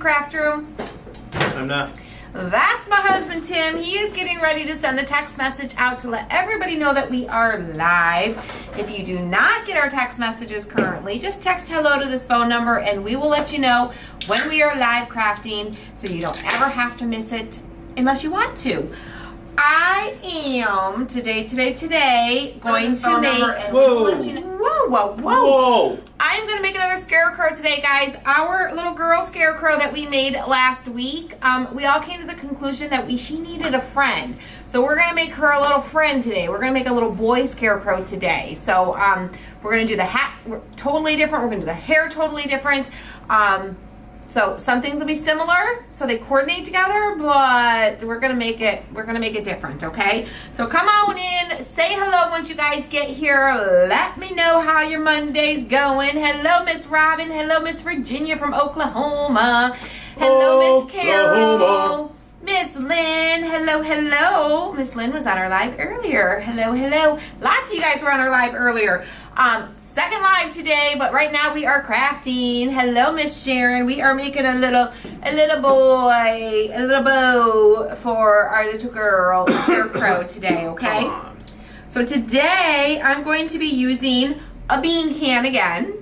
craft room? I'm not. That's my husband, Tim. He is getting ready to send the text message out to let everybody know that we are live. If you do not get our text messages currently, just text hello to this phone number and we will let you know when we are live crafting so you don't ever have to miss it unless you want to. I am today going to make, and we will let you know. Whoa. I'm going to make another Scarecrow today, guys. Our little girl Scarecrow that we made last week, we all came to the conclusion that she needed a friend. So we're going to make her a little friend today. We're going to make a little boy Scarecrow today. So we're going to do the hat totally different. We're going to do the hair totally different. So some things will be similar, so they coordinate together, but we're gonna make it different, okay? So come on in, say hello once you guys get here. Let me know how your Monday's going. Hello, Miss Robin. Hello, Miss Virginia from Oklahoma. Hello, Miss Carol. Miss Lynn, hello. Miss Lynn was on our live earlier. Hello. Lots of you guys were on our live earlier. Second live today, but right now we are crafting. Hello, Miss Sharon. We are making a little bow for our little girl, Scarecrow, today, okay? So today I'm going to be using a bean can again.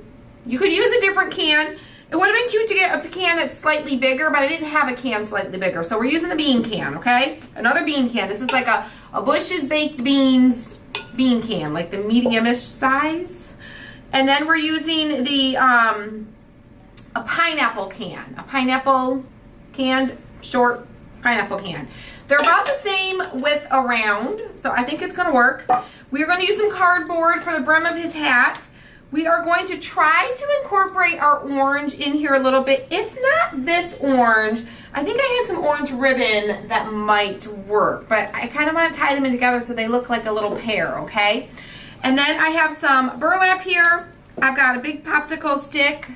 You could use a different can. It would have been cute to get a can that's slightly bigger, but I didn't have a can slightly bigger. So we're using the bean can, okay? Another bean can. This is like a Bush's Baked Beans bean can, like the medium-ish size. And then we're using the a pineapple can. A pineapple canned short pineapple can. They're about the same width around, so I think it's gonna work. We're gonna use some cardboard for the brim of his hat. We are going to try to incorporate our orange in here a little bit. If not this orange, I think I have some orange ribbon that might work, but I kind of want to tie them in together so they look like a little pair, okay? And then I have some burlap here. I've got a big popsicle stick,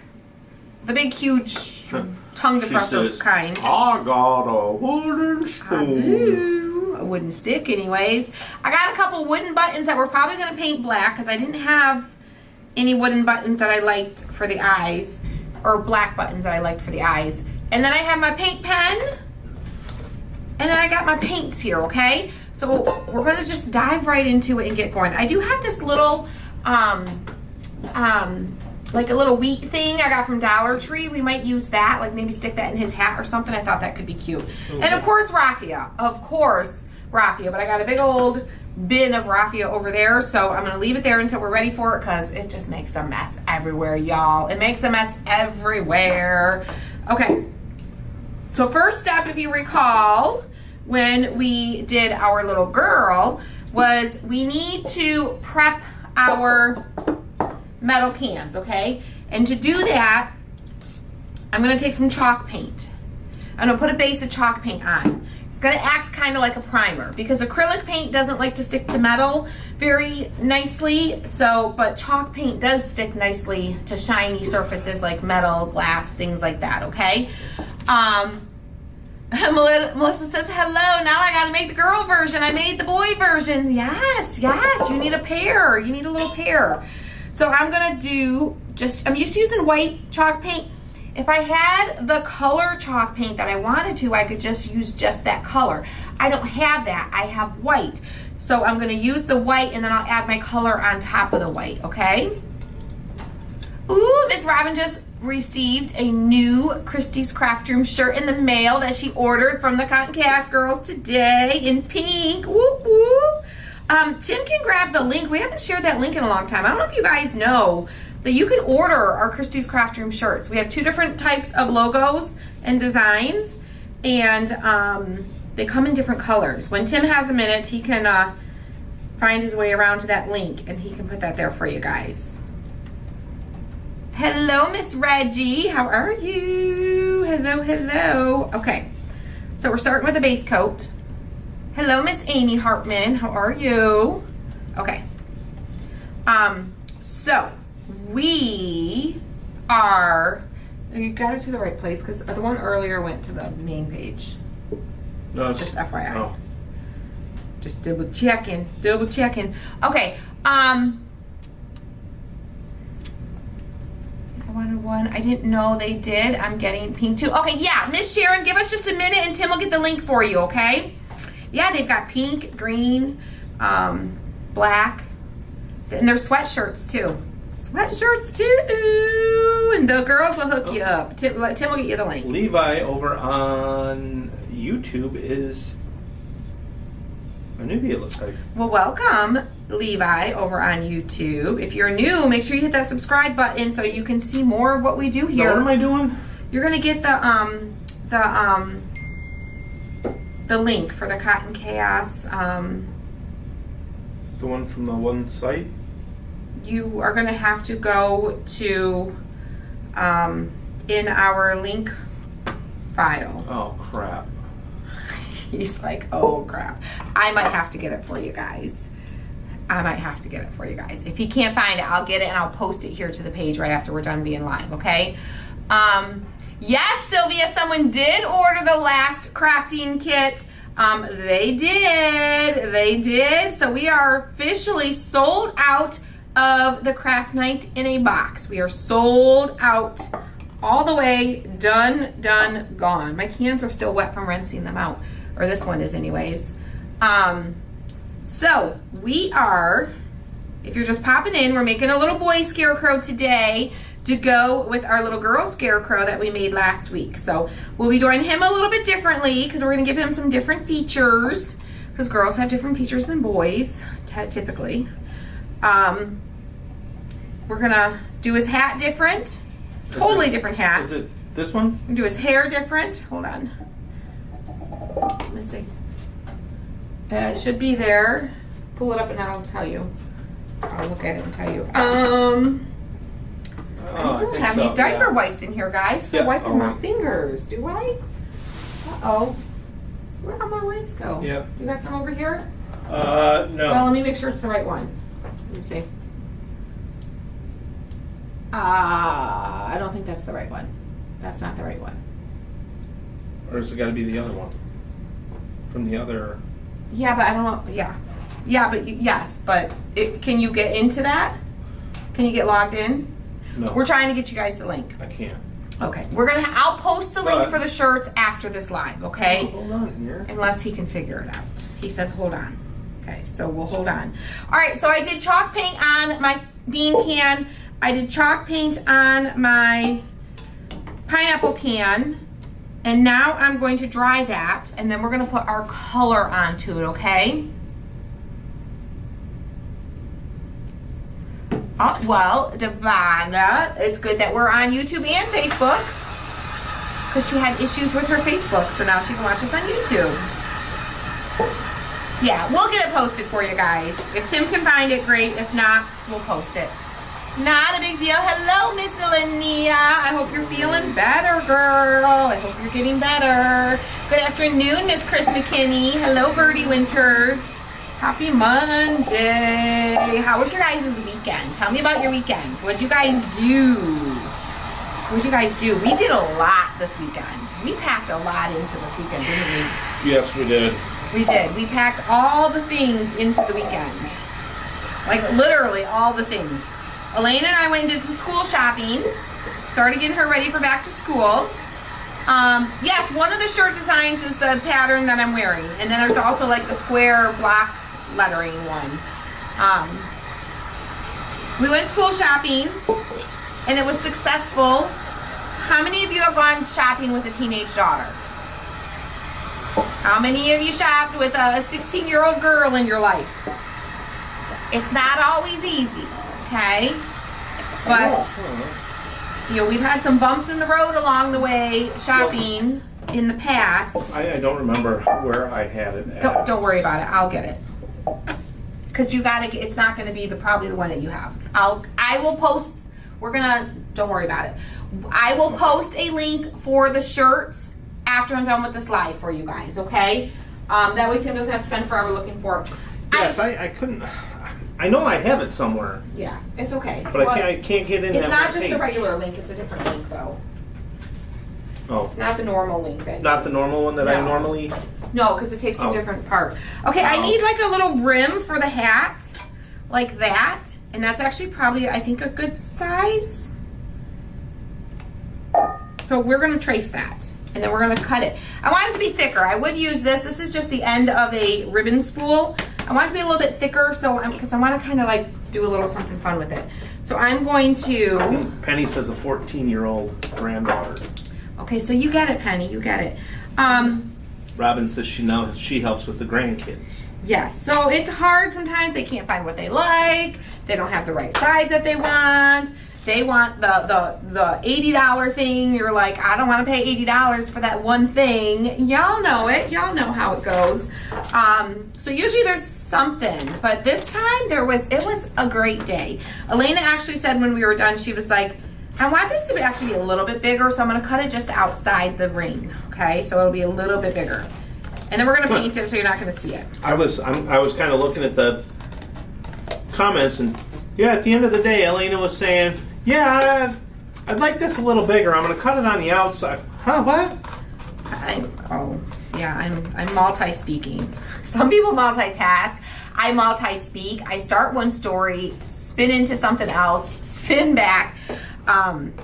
the big huge tongue depressor kind. I got a wooden spoon. I do. A wooden stick anyways. I got a couple wooden buttons that we're probably going to paint black because I didn't have any wooden buttons that I liked for the eyes, or black buttons that I liked for the eyes. And then I have my paint pen, and then I got my paints here, okay? So we're gonna just dive right into it and get going. I do have this little, like a little wheat thing I got from Dollar Tree. We might use that, like maybe stick that in his hat or something. I thought that could be cute. Okay. And of course, raffia. But I got a big old bin of raffia over there, so I'm gonna leave it there until we're ready for it because it just makes a mess everywhere, y'all. It makes a mess everywhere. Okay, so first step, if you recall, when we did our little girl, was we need to prep our metal cans, okay? And to do that, I'm gonna take some chalk paint. I'm gonna put a base of chalk paint on. It's gonna act kind of like a primer because acrylic paint doesn't like to stick to metal very nicely, but chalk paint does stick nicely to shiny surfaces like metal, glass, things like that, okay? Melissa says, hello, now I gotta make the girl version. I made the boy version. Yes, you need a pair. You need a little pair. So I'm gonna I'm just using white chalk paint. If I had the color chalk paint that I wanted to, I could just use just that color. I don't have that, I have white. So I'm gonna use the white and then I'll add my color on top of the white, okay? Ooh, Miss Robin just received a new Christie's Craft Room shirt in the mail that she ordered from the Cotton Cast girls today in pink. Whoop, whoop. Tim can grab the link. We haven't shared that link in a long time. I don't know if you guys know that you can order our Christie's Craft Room shirts. We have 2 different types of logos and designs, and they come in different colors. When Tim has a minute, he can find his way around to that link, and he can put that there for you guys. Hello, Miss Reggie. How are you? Hello. Okay, so we're starting with a base coat. Hello, Miss Amy Hartman. How are you? Okay. So we are, you got us to the right place because the one earlier went to the main page. No, just FYI. Oh. Just double checking. Okay. If I want to one. I didn't know they did. I'm getting pink too. Okay, yeah, Miss Sharon, give us just a minute and Tim will get the link for you, okay? Yeah, they've got pink, green, black, and they're sweatshirts too. Sweatshirts too, and the girls will hook you up. Tim will get you the link. Levi over on YouTube is a newbie, it looks like. Well, welcome, Levi, over on YouTube. If you're new, make sure you hit that subscribe button so you can see more of what we do here. Now, what am I doing? You're gonna get the link for the Cotton Chaos. The one from the one site? You are gonna have to go to in our link file. Oh crap. He's like, oh crap. I might have to get it for you guys. If he can't find it, I'll get it and I'll post it here to the page right after we're done being live, okay? Yes, Sylvia, someone did order the last crafting kit. They did. So we are officially sold out of the craft night in a box. We are sold out all the way, done, gone. My hands are still wet from rinsing them out. Or this one is anyways. So we are, if you're just popping in, we're making a little boy scarecrow today to go with our little girl scarecrow that we made last week. So we'll be doing him a little bit differently because we're gonna give him some different features because girls have different features than boys, typically. We're gonna do his hat different, totally different hat. Is it this one? Do his hair different. Hold on. Let me see. It should be there. Pull it up and I'll tell you. I'll look at it and tell you. I don't have any diaper wipes in here, guys, for wiping my fingers. Do I? Uh-oh. Where'd all my wipes go? Yeah. You got some over here? No. Well, let me make sure it's the right one. Let me see. I don't think that's the right one. That's not the right one. Or has it got to be the other one? From the other... Yeah, but I don't know. Yeah. Yeah, but yes, but can you get into that? Can you get logged in? No. We're trying to get you guys the link. I can't. Okay. I'll post the link for the shirts after this live, okay? Oh, hold on here. Unless he can figure it out. He says hold on. Okay, so we'll hold on. All right, so I did chalk paint on my bean can. I did chalk paint on my pineapple can. And now I'm going to dry that, and then we're going to put our color onto it, okay? Oh, well, Devana, it's good that we're on YouTube and Facebook because she had issues with her Facebook, so now she can watch us on YouTube. Yeah, we'll get it posted for you guys. If Tim can find it, great. If not, we'll post it. Not a big deal. Hello, Miss Linnea. I hope you're feeling better, girl. I hope you're getting better. Good afternoon, Miss Chris McKinney. Hello, Birdie Winters. Happy Monday. How was your guys' weekend? Tell me about your weekends. What'd you guys do? We did a lot this weekend. We packed a lot into this weekend, didn't we? Yes, we did. We did. We packed all the things into the weekend. Like literally all the things. Elaine and I went and did some school shopping. Started getting her ready for back to school. Yes, one of the shirt designs is the pattern that I'm wearing. And then there's also like the square block lettering one. We went school shopping and it was successful. How many of you have gone shopping with a teenage daughter? How many of you shopped with a 16-year-old girl in your life? It's not always easy. Okay, but you know we've had some bumps in the road along the way shopping in the past. I don't remember where I had it at. Don't worry about it. I'll get it because you gotta. It's not going to be probably the one that you have. I will post. Don't worry about it. I will post a link for the shirts after I'm done with this live for you guys. Okay, that way Tim doesn't have to spend forever looking for it. Yes, I couldn't. I know I have it somewhere. Yeah, it's okay. But I can't get in. It's not just the regular link; it's a different link, though. Oh. It's not the normal link. Not the normal one that I normally. No, because it takes a different part. Okay, I need like a little brim for the hat, like that, and that's actually probably I think a good size. So we're gonna trace that. And then we're gonna cut it. I want it to be thicker. I would use this. This is just the end of a ribbon spool. I want it to be a little bit thicker, so because I want to kind of like do a little something fun with it. So I'm going to. Penny says a 14-year-old granddaughter. Okay, so you get it, Penny. You get it. Robin says she helps with the grandkids. Yes. So it's hard sometimes. They can't find what they like. They don't have the right size that they want. They want the $80 thing. You're like, I don't want to pay $80 for that one thing. Y'all know it. Y'all know how it goes. So usually there's something, but this time it was a great day. Elena actually said when we were done, she was like, I want this to actually be a little bit bigger, so I'm going to cut it just outside the ring. Okay, so it'll be a little bit bigger, and then we're going to paint it so you're not going to see it. I was kind of looking at the comments, and yeah, at the end of the day, Elena was saying, yeah, I'd like this a little bigger. I'm going to cut it on the outside. Huh? What? I'm multi-speaking. Some people multitask. I multi-speak. I start one story, spin into something else, spin back.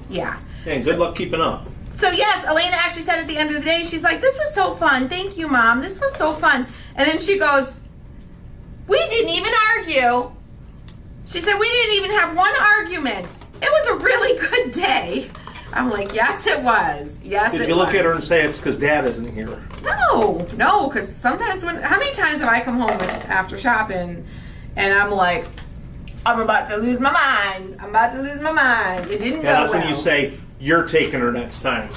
Yeah. Hey, good luck keeping up. So yes, Elena actually said at the end of the day, she's like, this was so fun. Thank you, Mom. This was so fun. And then she goes, we didn't even argue. She said, we didn't even have one argument. It was a really good day. I'm like, yes, it was. Yes, it was. Did you look at her and say it's because Dad isn't here? No, because sometimes how many times have I come home after shopping and I'm like, I'm about to lose my mind. I'm about to lose my mind. It didn't go well. That's when you say, you're taking her next time.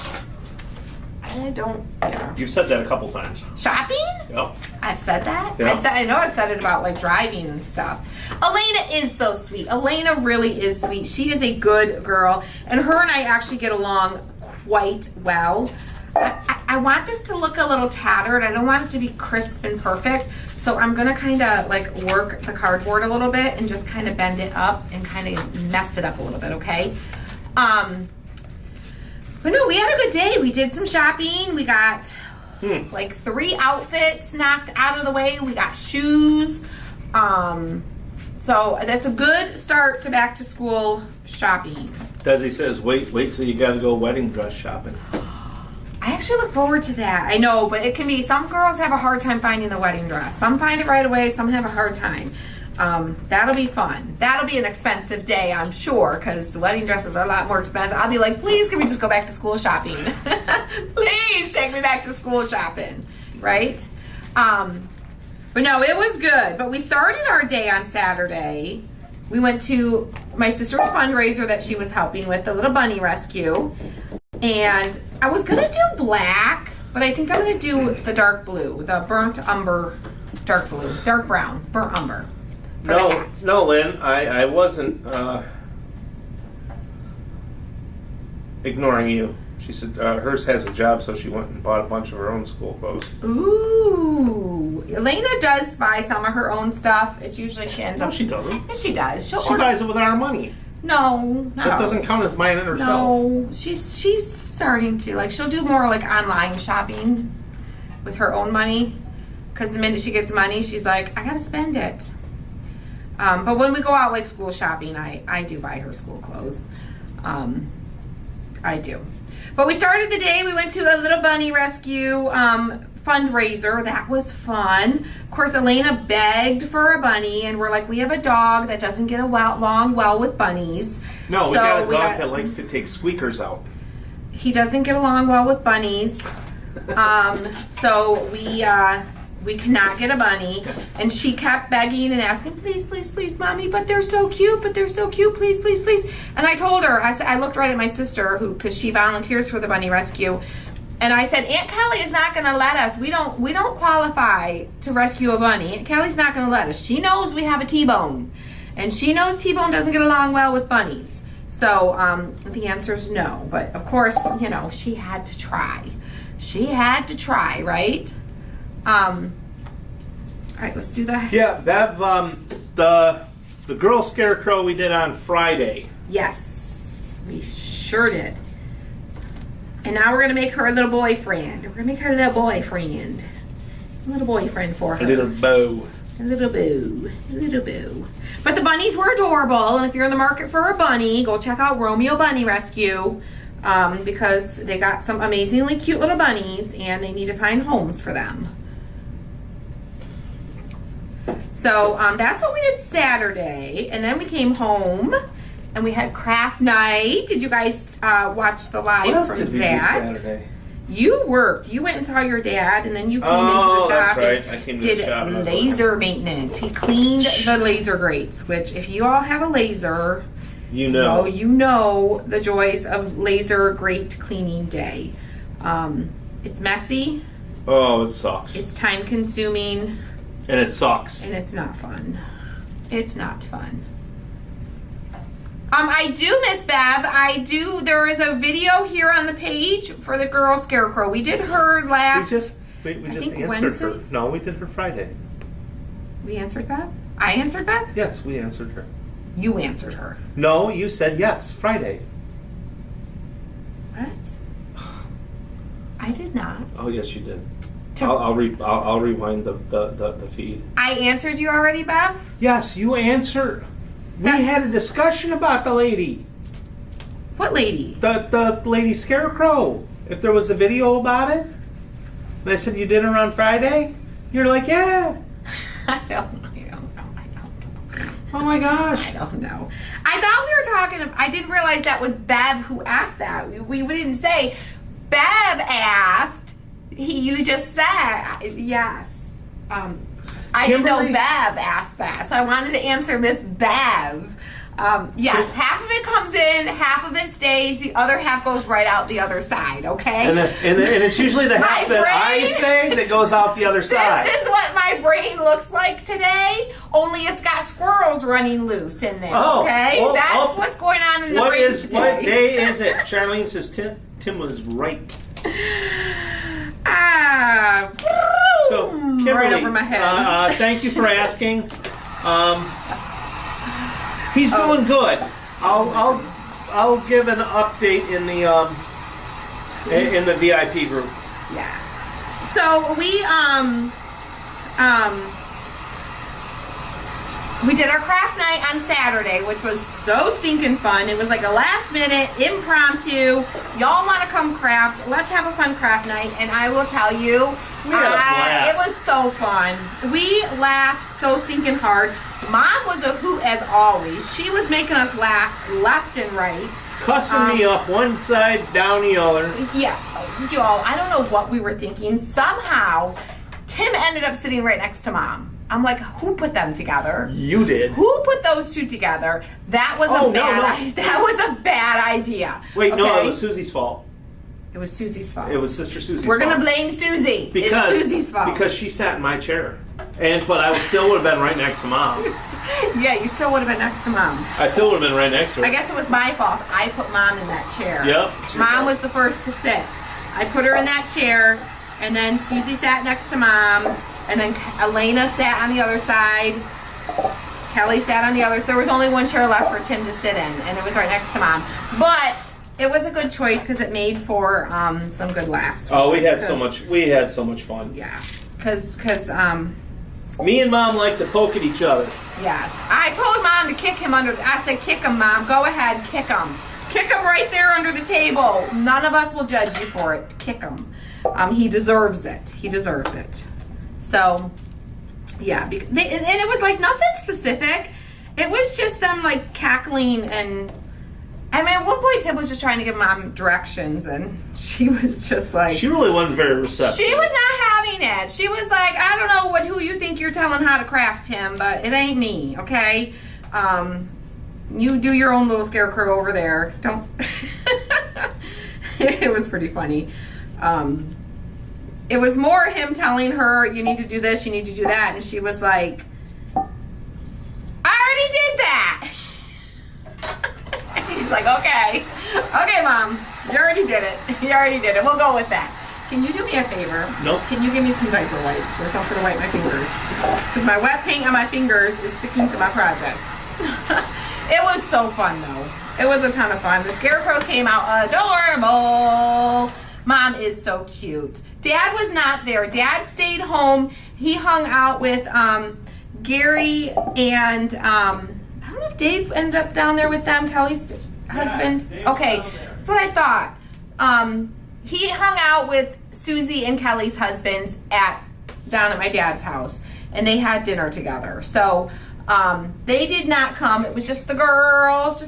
I don't. Yeah. You've said that a couple times. Shopping? Yep. I've said that? Yeah. I know I've said it about like driving and stuff. Elena is so sweet. Elena really is sweet. She is a good girl. And her and I actually get along quite well. I want this to look a little tattered. I don't want it to be crisp and perfect. So I'm going to kind of like work the cardboard a little bit and just kind of bend it up and kind of mess it up a little bit, okay? But no, we had a good day. We did some shopping. We got like 3 outfits knocked out of the way. We got shoes. So that's a good start to back to school shopping. Desi says, wait till you got to go wedding dress shopping. I actually look forward to that. I know, but it can be, some girls have a hard time finding the wedding dress. Some find it right away. Some have a hard time. That'll be fun. That'll be an expensive day, I'm sure, because wedding dresses are a lot more expensive. I'll be like, please, can we just go back to school shopping? Please take me back to school shopping, right? But no, it was good. But we started our day on Saturday. We went to my sister's fundraiser that she was helping with, the little bunny rescue. And I was going to do black, but I think I'm going to do the dark blue, the burnt umber, dark blue, dark brown, burnt umber. No, Lynn, I wasn't ignoring you. She said hers has a job, so she went and bought a bunch of her own school clothes. Ooh. Elena does buy some of her own stuff. It's usually she ends up... No, she doesn't. Yes, she does. She buys it with our money. No, that doesn't count as buying it herself. No, she's starting to. Like, she'll do more like online shopping with her own money. Because the minute she gets money, she's like, I gotta spend it. But when we go out like school shopping, I do buy her school clothes. I do. But we started the day, we went to a little bunny rescue fundraiser. That was fun. Of course, Elena begged for a bunny, and we're like, we have a dog that doesn't get along well with bunnies. No, we got a dog that likes to take squeakers out. He doesn't get along well with bunnies. So we cannot get a bunny. And she kept begging and asking, please, please, please, Mommy, but they're so cute, please, please, please. And I told her, I looked right at my sister, because she volunteers for the bunny rescue, and I said, Aunt Kelly is not going to let us. We don't qualify to rescue a bunny. Aunt Kelly's not going to let us. She knows we have a T-bone, and she knows T-bone doesn't get along well with bunnies. So the answer is no. But of course, she had to try. She had to try, right? All right, let's do that. Yeah, that the girl Scarecrow we did on Friday. Yes, we sure did. And now we're gonna make her a little boyfriend. We're gonna make her a little boyfriend. A little boyfriend for her. A little Beau. A little Beau. A little Beau. But the bunnies were adorable, and if you're in the market for a bunny, go check out Romeo Bunny Rescue. because they got some amazingly cute little bunnies and they need to find homes for them. So that's what we did Saturday, and then we came home and we had craft night. Did you guys watch the live What else from did we that? do Saturday? You worked. You went and saw your dad, and then you came into the shop that's right. and I came to did the shop and I was laser maintenance. He cleaned the laser grates, which if you all have a laser, You know. you know the joys of laser grate cleaning day. It's messy, Oh, it sucks. it's time consuming, And it sucks. and it's not fun. It's not fun. I do miss Bev. I do. There is a video here on the page for the girl Scarecrow. We did her We last. just think answered Wednesday? her. No, we did her Friday. We answered Bev? I answered Bev? Yes, we answered her. You answered her. No, you said yes, Friday. What? I did not. Oh, yes, you did. To- I'll rewind the feed. I answered you already, Bev? Yes, you answered. We had a discussion about the lady. What lady? The lady Scarecrow. If there was a video about it. And I said you did her on Friday. You're like, yeah. I don't know. Oh my gosh. I don't know. I thought we were talking. I didn't realize that was Bev who asked that. We didn't say Bev asked. You just said yes. I didn't know Kimberly- Bev asked that, so I wanted to answer Miss Bev. Yes, half of it comes in, half of it stays, the other half goes right out the other side. Okay. And it's usually the half My that I brain- say that goes out the other side. This is what my brain looks like today, only it's got squirrels running loose in there, Oh, okay? oh, That's oh. what's going on in the What brain today. What day is it? Charlene says Tim was right. Ah, So boom, Kimberly, right over my head. thank you for asking. He's doing good. I'll give an update in the VIP group. Yeah. So we did our craft night on Saturday, which was so stinking fun. It was like a last minute impromptu. Y'all want to come craft? Let's have a fun craft night. And I will tell you, We had a blast. it was so fun. We laughed so stinking hard. Mom was a hoot as always. She was making us laugh left and right. Cussing me up one side, down the other. Yeah, y'all, I don't know what we were thinking. Somehow, Tim ended up sitting right next to Mom. I'm like, who put them together? You did. Who put those two together? That was that was a bad idea. Wait, no, okay? it was Susie's fault. It was Susie's fault. It was Sister Susie's We're fault. gonna blame Susie. Because It's Susie's fault. because she sat in my chair, but I still would have been right next to Mom. Yeah, you still would have been next to Mom. I still would have been right next to her. I guess it was my fault. I put Mom in that chair. Yep, it's your Mom fault. was the first to sit. I put her in that chair, and then Susie sat next to Mom, and then Elena sat on the other side. Kelly sat on the others. There was only one chair left for Tim to sit in, and it was right next to Mom. But it was a good choice because it made for some good laughs. Oh, we had so much fun. Yeah, because Me and Mom like to poke at each other. yes, I told Mom to kick him under. I said, "Kick him, Mom. Go ahead, kick him. Kick him right there under the table. None of us will judge you for it. Kick him. He deserves it. He deserves it." So, yeah, and it was like nothing specific. It was just them like cackling, and I mean, at one point Tim was just trying to give Mom directions, and she was just like, She really wasn't very receptive. she was not having it. She was like, I don't know who you think you're telling how to craft, Tim, but it ain't me, okay? You do your own little Scarecrow over there. Don't. It was pretty funny. It was more him telling her, you need to do this, you need to do that, and she was like, I already did that. He's like, okay, Mom, you already did it. You already did it. We'll go with that. Can you do me a favor? Nope. Can you give me some diaper wipes or something to wipe my fingers? Because my wet paint on my fingers is sticking to my project. It was so fun, though. It was a ton of fun. The Scarecrows came out adorable. Mom is so cute. Dad was not there. Dad stayed home. He hung out with Gary and I don't know if Dave ended up down there with them, Kelly's husband. Dave was Okay, down there. that's what I thought. he hung out with Susie and Kelly's husbands down at my dad's house, and they had dinner together. So they did not come. It was just the girls,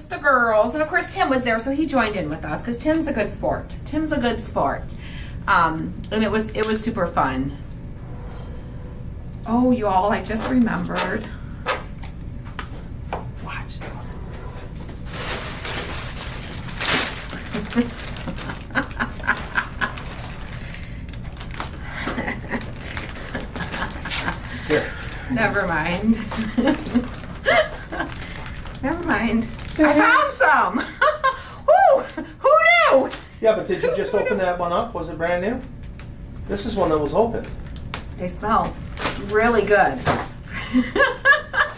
and of course Tim was there, so he joined in with us because Tim's a good sport. And it was super fun. Oh, you all, I just remembered. Watch. Here. Never mind. Never mind. I found some. Who knew? Yeah, but did you just open that one up? Was it brand new? This is one that was open. They smell really good.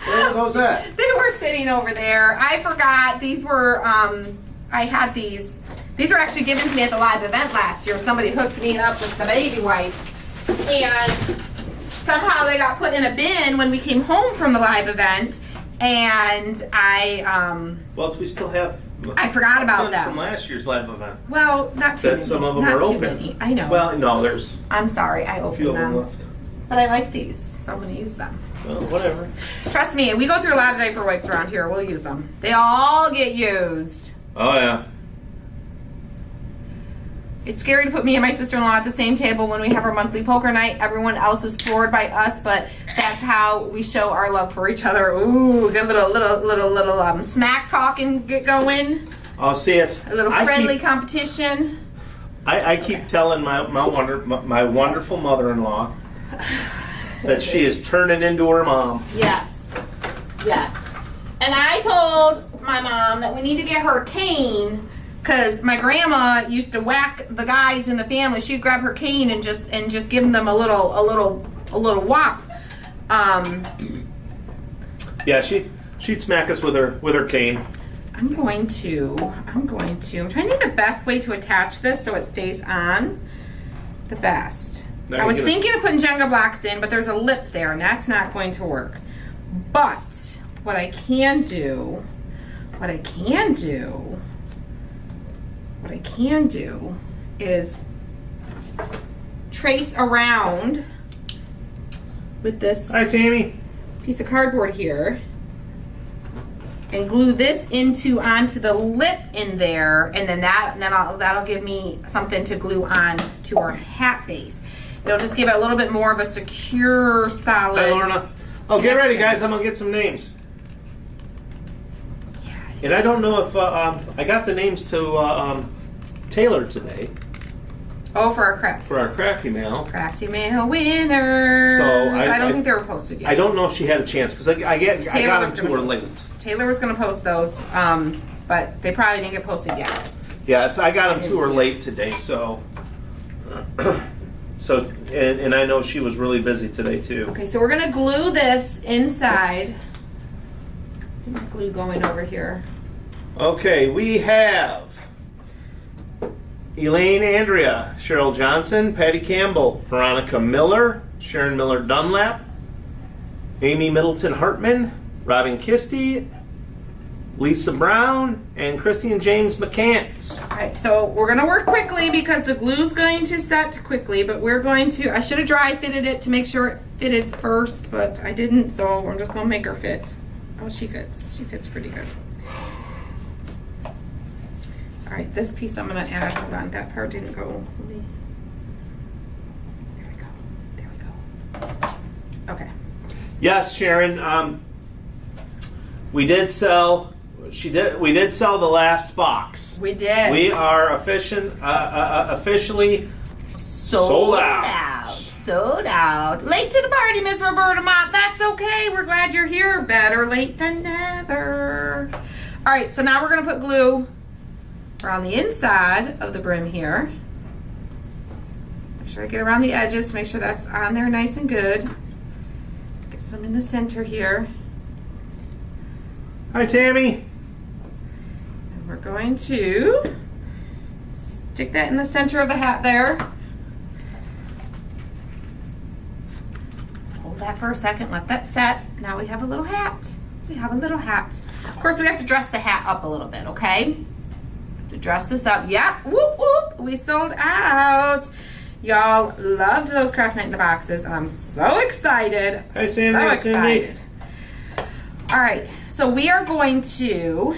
Where was that? They were sitting over there. I forgot. These were, I had these. These were actually given to me at the live event last year. Somebody hooked me up with the baby wipes. And somehow they got put in a bin when we came home from the live event. And Well, we still have. I forgot about them. From last year's live event. Well, not too many. Some of them not are too open. Many. I know. Well, no, there's I'm sorry. I a opened few of them them. left. But I like these, so I'm going to use them. Well, whatever. Trust me, we go through a lot of diaper wipes around here. We'll use them. They all get used. Oh, yeah. It's scary to put me and my sister-in-law at the same table when we have our monthly poker night. Everyone else is floored by us, but that's how we show our love for each other. Ooh, get a little smack talking get going. Oh, see, it's A little friendly competition. I keep telling my wonderful mother-in-law that she is turning into her mom. Yes. And I told my mom that we need to get her a cane because my grandma used to whack the guys in the family. She'd grab her cane and just give them a little whop. Yeah, she'd smack us with her cane. I'm trying to think the best way to attach this so it stays on. The best. I was thinking of putting Jenga blocks in, but there's a lip there, and that's not going to work. But what I can do is trace around with this Hi, Tammy. piece of cardboard here and glue this onto the lip in there, and then that'll give me something to glue on to our hat base. It'll just give it a little bit more of a secure, solid. Hi, Lorna. Oh, get ready, guys. I'm gonna get some names. Yeah. And I don't know if I got the names to Taylor today Oh, for our crafty mail. crafty mail winners. So I don't think they were posted yet. I don't know if she had a chance because I got them to her late. Taylor was going to post those, but they probably didn't get posted yet. Yeah, I got them to her late today, so and I know she was really busy today too. Okay, so we're going to glue this inside. Get my glue going over here. Okay, we have Elaine Andrea, Cheryl Johnson, Patty Campbell, Veronica Miller, Sharon Miller Dunlap, Amy Middleton Hartman, Robin Kisty, Lisa Brown, and Christy and James McCants. All right, so we're going to work quickly because the glue's going to set quickly, but I should have dry fitted it to make sure it fitted first, but I didn't, so I'm just going to make her fit. Oh, she fits. She fits pretty good. All right, this piece I'm going to add. Hold on, that part didn't go. There we go. Okay. Yes, Sharon. We did sell. We did sell the last box. We did. We are officially sold out. Sold out. Late to the party, Miss Roberta Mott. That's okay. We're glad you're here. Better late than never. All right, so now we're going to put glue around the inside of the brim here. Make sure I get around the edges to make sure that's on there nice and good. Get some in the center here. Hi, Tammy. And we're going to stick that in the center of the hat there. Hold that for a second, let that set. Now we have a little hat. We have a little hat. Of course, we have to dress the hat up a little bit, okay? To dress this up. Yep. Whoop, whoop. We sold out. Y'all loved those craft night in the boxes, and I'm so excited. Hi, Sandy. So Hi, Cindy. excited. All right, so we are going to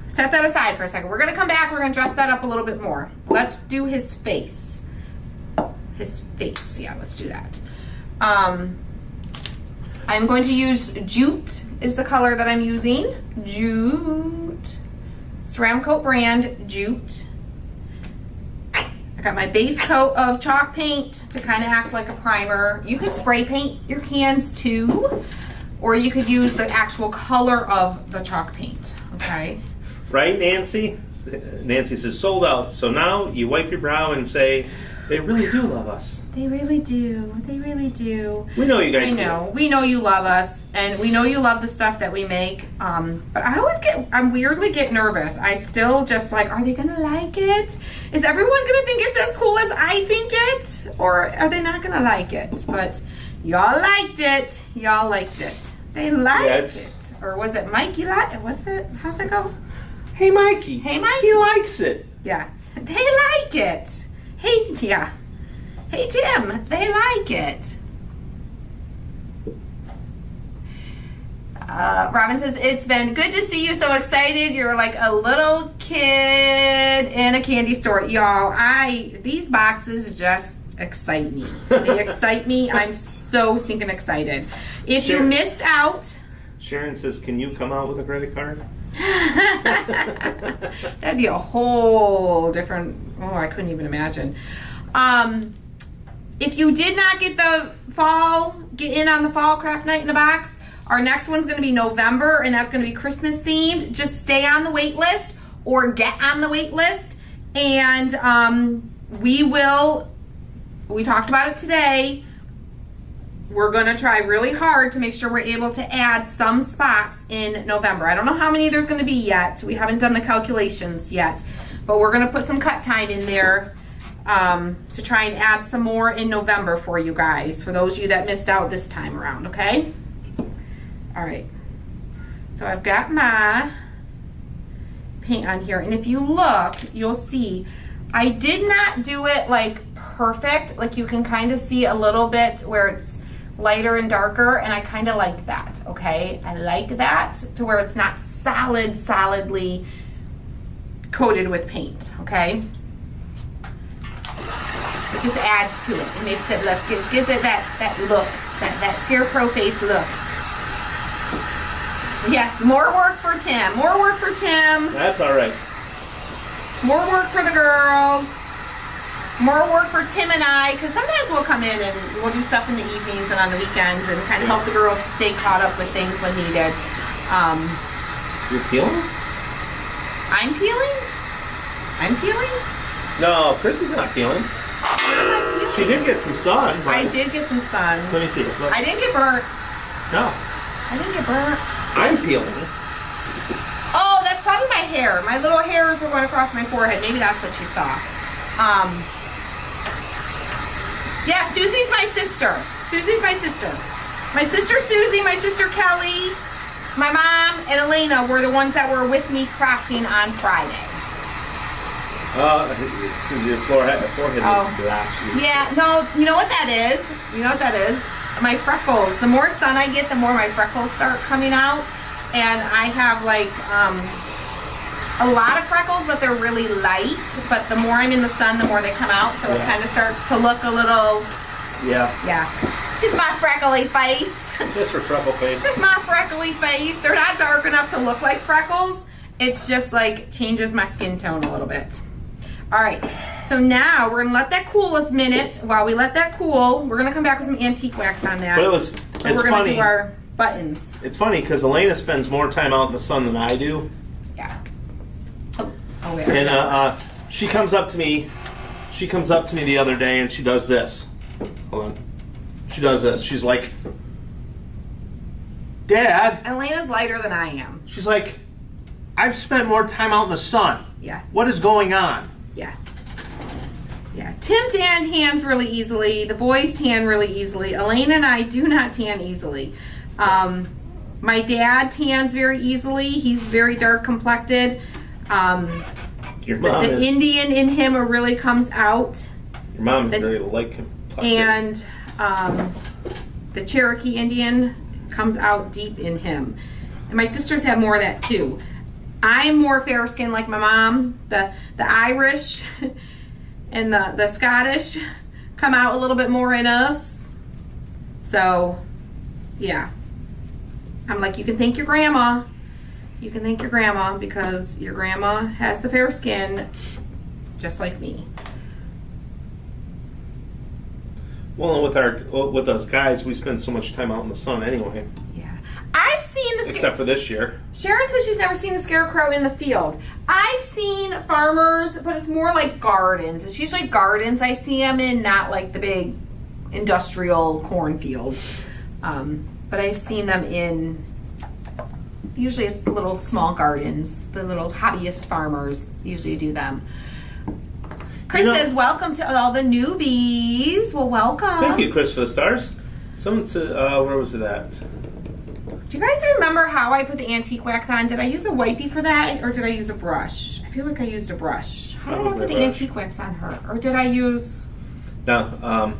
set that aside for a second. We're gonna come back, we're gonna dress that up a little bit more. Let's do his face. His face, yeah, let's do that. I'm going to use Jute is the color that I'm using. Jute. Ceramic Coat brand, Jute. I got my base coat of chalk paint to kind of act like a primer. You could spray paint your cans too, or you could use the actual color of the chalk paint, okay? Right, Nancy? Nancy says, sold out. So now you wipe your brow and say, they really do love us. They really do. They really do. We know you guys I know. We know you love us, and we know you love the stuff that we make. But I weirdly get nervous. I still just like, are they gonna like it? Is everyone gonna think it's as cool as I think it? Or are they not gonna like it? But y'all liked it. Y'all liked it. They liked it. Or was it Mikey what's it? How's it go? Hey, Mikey. Hey, Mikey. He likes it. Yeah. They like it. Hey, yeah. Hey, Tim, they like it. Robin says, it's been good to see you so excited. You're like a little kid in a candy store. Y'all, these boxes just excite me. They excite me. I'm so stinking excited. If you missed out. Sharon says, can you come out with a credit card? That'd be a whole different, I couldn't even imagine. If you did not get get in on the fall craft night in a box, our next one's going to be November, and that's going to be Christmas themed. Just stay on the wait list or get on the wait list, and we talked about it today. We're going to try really hard to make sure we're able to add some spots in November. I don't know how many there's going to be yet. We haven't done the calculations yet, but we're going to put some cut time in there to try and add some more in November for you guys, for those of you that missed out this time around, okay? All right. So I've got my paint on here, and if you look, you'll see I did not do it like perfect. Like you can kind of see a little bit where it's lighter and darker, and I kind of like that, okay? I like that to where it's not solidly coated with paint, okay? It just adds to it. It makes it look, gives it that look, that Scarecrow face look. Yes, more work for Tim. More work for Tim. That's all right. More work for the girls. More work for Tim and I, because sometimes we'll come in and we'll do stuff in the evenings and on the weekends and kind of help the girls stay caught up with things when needed. You're peeling? I'm peeling? I'm peeling? No, Chrissy's not peeling. I'm not peeling. She did get some sun. I did get some sun. Let me see it. Look. I didn't get burnt. No. I didn't get burnt. I'm peeling. Oh, that's probably my hair. My little hairs were going across my forehead. Maybe that's what you saw. Yeah, Susie's my sister. Susie's my sister. My sister Susie, my sister Kelly, my mom, and Elena were the ones that were with me crafting on Friday. This is your forehead is blotchy. Yeah, no, you know what that is? You know what that is? My freckles. The more sun I get, the more my freckles start coming out. And I have like a lot of freckles, but they're really light. But the more I'm in the sun, the more they come out. So it kind of starts to look a little... Yeah. Just my freckly face. Just her freckle face. Just my freckly face. They're not dark enough to look like freckles. It's just like changes my skin tone a little bit. All right. So now we're gonna let that cool a minute. While we let that cool, we're gonna come back with some antique wax on that. But it's we're gonna do our buttons. It's funny because Elena spends more time out in the sun than I do. Yeah. Oh, wait. And she comes up to me. She comes up to me the other day and she does this. Hold on. She does this. She's like, Dad. Elena's lighter than I am. She's like, I've spent more time out in the sun. Yeah. What is going on? Yeah. Yeah. Tim tans really easily. The boys tan really easily. Elena and I do not tan easily. My dad tans very easily. He's very dark complected. Your mom The is Indian in him really comes out. your mom is very like him. And the Cherokee Indian comes out deep in him. And my sisters have more of that too. I'm more fair skinned like my mom. The Irish and the Scottish come out a little bit more in us. So, yeah. I'm like, you can thank your grandma. You can thank your grandma because your grandma has the fair skin just like me. Well, with us guys, we spend so much time out in the sun anyway. Yeah. I've seen the Except for this year. Sharon says she's never seen a scarecrow in the field. I've seen farmers, but it's more like gardens. It's usually gardens I see them in, not like the big industrial cornfields. But I've seen them in, usually it's little small gardens. The little hobbyist farmers usually do them. Chris says, welcome to all the newbies. Well, welcome. Thank you, Chris, for the stars. Someone said, where was it at? Do you guys remember how I put the antique wax on? Did I use a wipey for that, or did I use a brush? I feel like I used a brush. How did I put the antique wax on her? Or did I use... Now,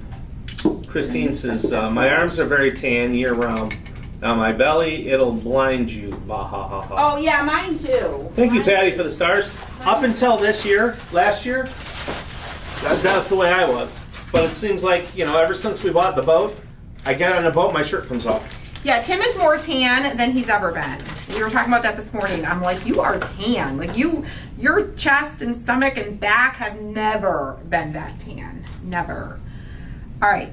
Christine says, my arms are very tan year-round. Now my belly, it'll blind you. Bah, ha, ha, ha. Oh, yeah, mine too. Thank you, Patty, for the stars. Up until last year, that's the way I was. But it seems like, ever since we bought the boat, I get on the boat, my shirt comes off. Yeah, Tim is more tan than he's ever been. We were talking about that this morning. I'm like, you are tan. Like your chest and stomach and back have never been that tan. Never. All right.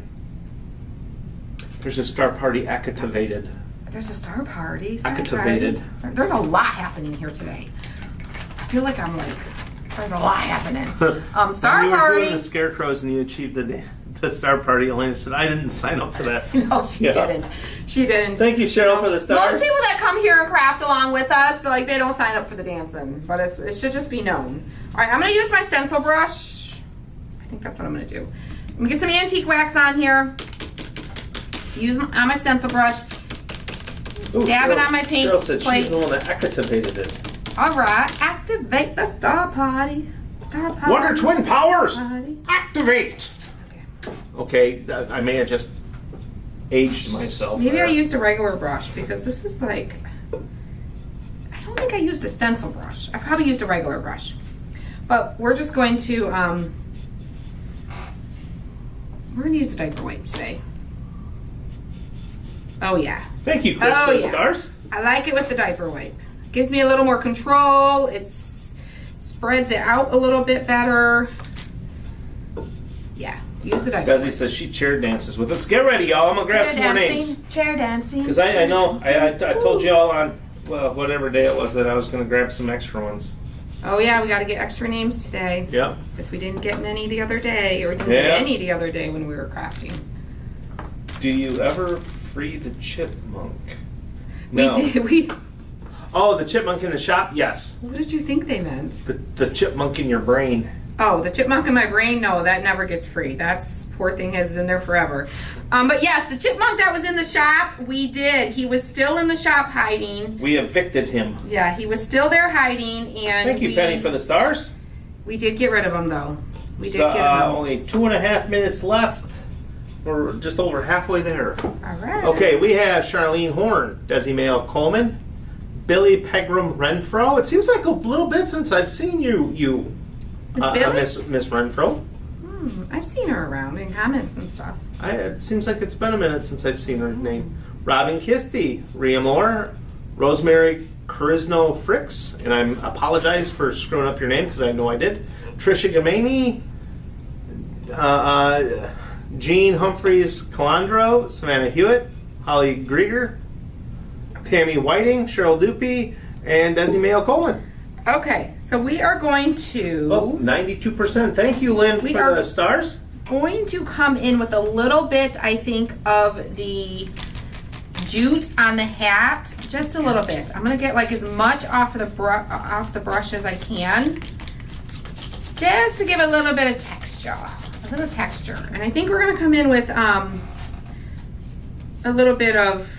There's a star party activated. There's a star party. Activated. There's a lot happening here today. I feel like there's a lot happening. Star when you were party. doing the scarecrows and you achieved the star party, Elena said, I didn't sign up for that. No, she didn't. She didn't. Thank you, Cheryl, for the stars. Most people that come here and craft along with us, they don't sign up for the dancing. But it should just be known. All right, I'm going to use my stencil brush. I think that's what I'm going to do. I'm going to get some antique wax on here. Use on my stencil brush. Ooh, Dab it on my paint Cheryl said plate. she's the one that activated it. All right, activate the star party. Star party. Wonder Twin Powers, Party. activate. Okay, I may have just aged myself. Maybe there. I used a regular brush because this is like, I don't think I used a stencil brush. I probably used a regular brush. But we're just going to, we're going to use a diaper wipe today. Oh yeah. Thank you, Chris, for the stars. I like it with the diaper wipe. Gives me a little more control. It spreads it out a little bit better. Yeah, use the diaper Desi wipe. says she chair dances with us. Get ready, y'all. I'm going to grab some more names. Chair dancing. Because I know, I told you all on, whatever day it was that I was going to grab some extra ones. Oh yeah, we got to get extra names today. Yep. Because we didn't get many the other day, or didn't get any the other day when we were crafting. Do you ever free the chipmunk? No. We did. Oh, the chipmunk in the shop? Yes. What did you think they meant? The chipmunk in your brain. Oh, the chipmunk in my brain? No, that never gets free. That's, poor thing is in there forever. But yes, the chipmunk that was in the shop, we did. He was still in the shop hiding. We evicted him. Yeah, he was still there hiding, and Thank you, Penny, for the stars. We did get rid of him, though. We did get rid of him. Only 2.5 minutes left. We're just over halfway there. All right. Okay, we have Charlene Horn, Desi Mail Coleman, Billy Pegram Renfro. It seems like a little bit since I've seen you, Miss Billy? Miss Renfro. I've seen her around in comments and stuff. It seems like it's been a minute since I've seen her name. Robin Kisty, Rhea Moore, Rosemary Carisno Fricks, and I apologize for screwing up your name because I know I did. Trisha Gamani, Jean Humphreys Calandro, Savannah Hewitt, Holly Grieger, Tammy Whiting, Cheryl Dupie, and Desi Mail Coleman. Okay, so we are going to... Oh, 92%. Thank you, Lynn, for the stars. Going to come in with a little bit, I think, of the jute on the hat. Just a little bit. I'm going to get like as much off the brush as I can. Just to give a little bit of texture. A little texture. And I think we're going to come in with a little bit of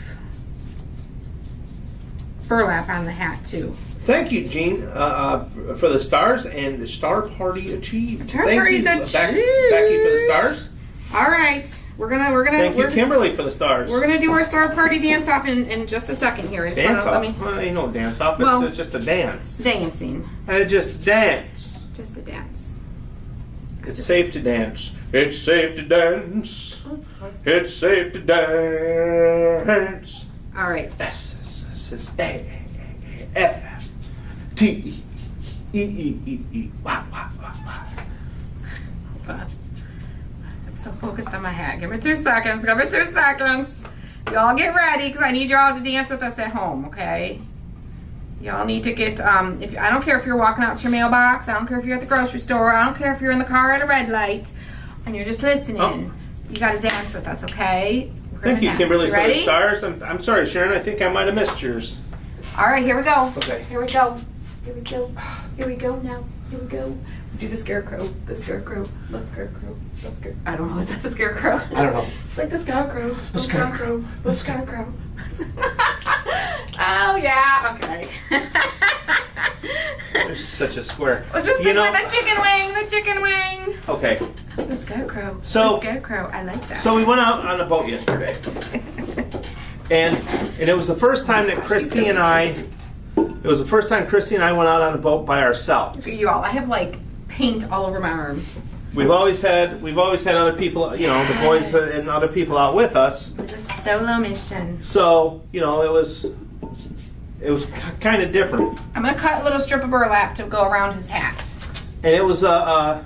burlap on the hat too. Thank you, Jean, for the stars and the star party achieved. Star Thank party's you, achieved. Becky for the stars. All right, we're gonna. Thank you, Kimberly, for the stars. We're gonna do our star party dance off in just a second here. Dance off? Well, ain't no dance off. Well, it's just a dance. Dancing. Just dance. Just a dance. It's safe to dance. It's safe to dance. It's safe to dance. All right. S-S-S-A-F-T-E-E-E. Wah, wah, wah, wah. I'm so focused on my hat. Give me 2 seconds. Give me 2 seconds. Y'all get ready because I need you all to dance with us at home, okay? Y'all need to get, if I don't care if you're walking out to your mailbox, I don't care if you're at the grocery store, I don't care if you're in the car at a red light, and you're just listening. You got to dance with us, okay? Thank you, dance. Kimberly, You for the ready? stars. I'm sorry, Sharon. I think I might have missed yours. All right, here we go. Okay. Here we go. Here we go. Here we go now. Here we go. Do the scarecrow. The scarecrow. The scarecrow. The scarecrow. I don't know. Is that the scarecrow? I don't know. It's like the scarecrow. The scarecrow. The scarecrow. Oh yeah. Okay. You're such a square. Let's just stick with the chicken wing. The chicken wing. Okay. The scarecrow. So- the scarecrow. I like that. So we went out on a boat yesterday, and it was the first time that Christy and I. It was the first time Christy and I went out on a boat by ourselves. you all, I have like paint all over my arms. We've always had other people, you know, the boys and other people out with us. It was a solo mission. So, you know, it was kind of different. I'm gonna cut a little strip of burlap to go around his hat. And it was the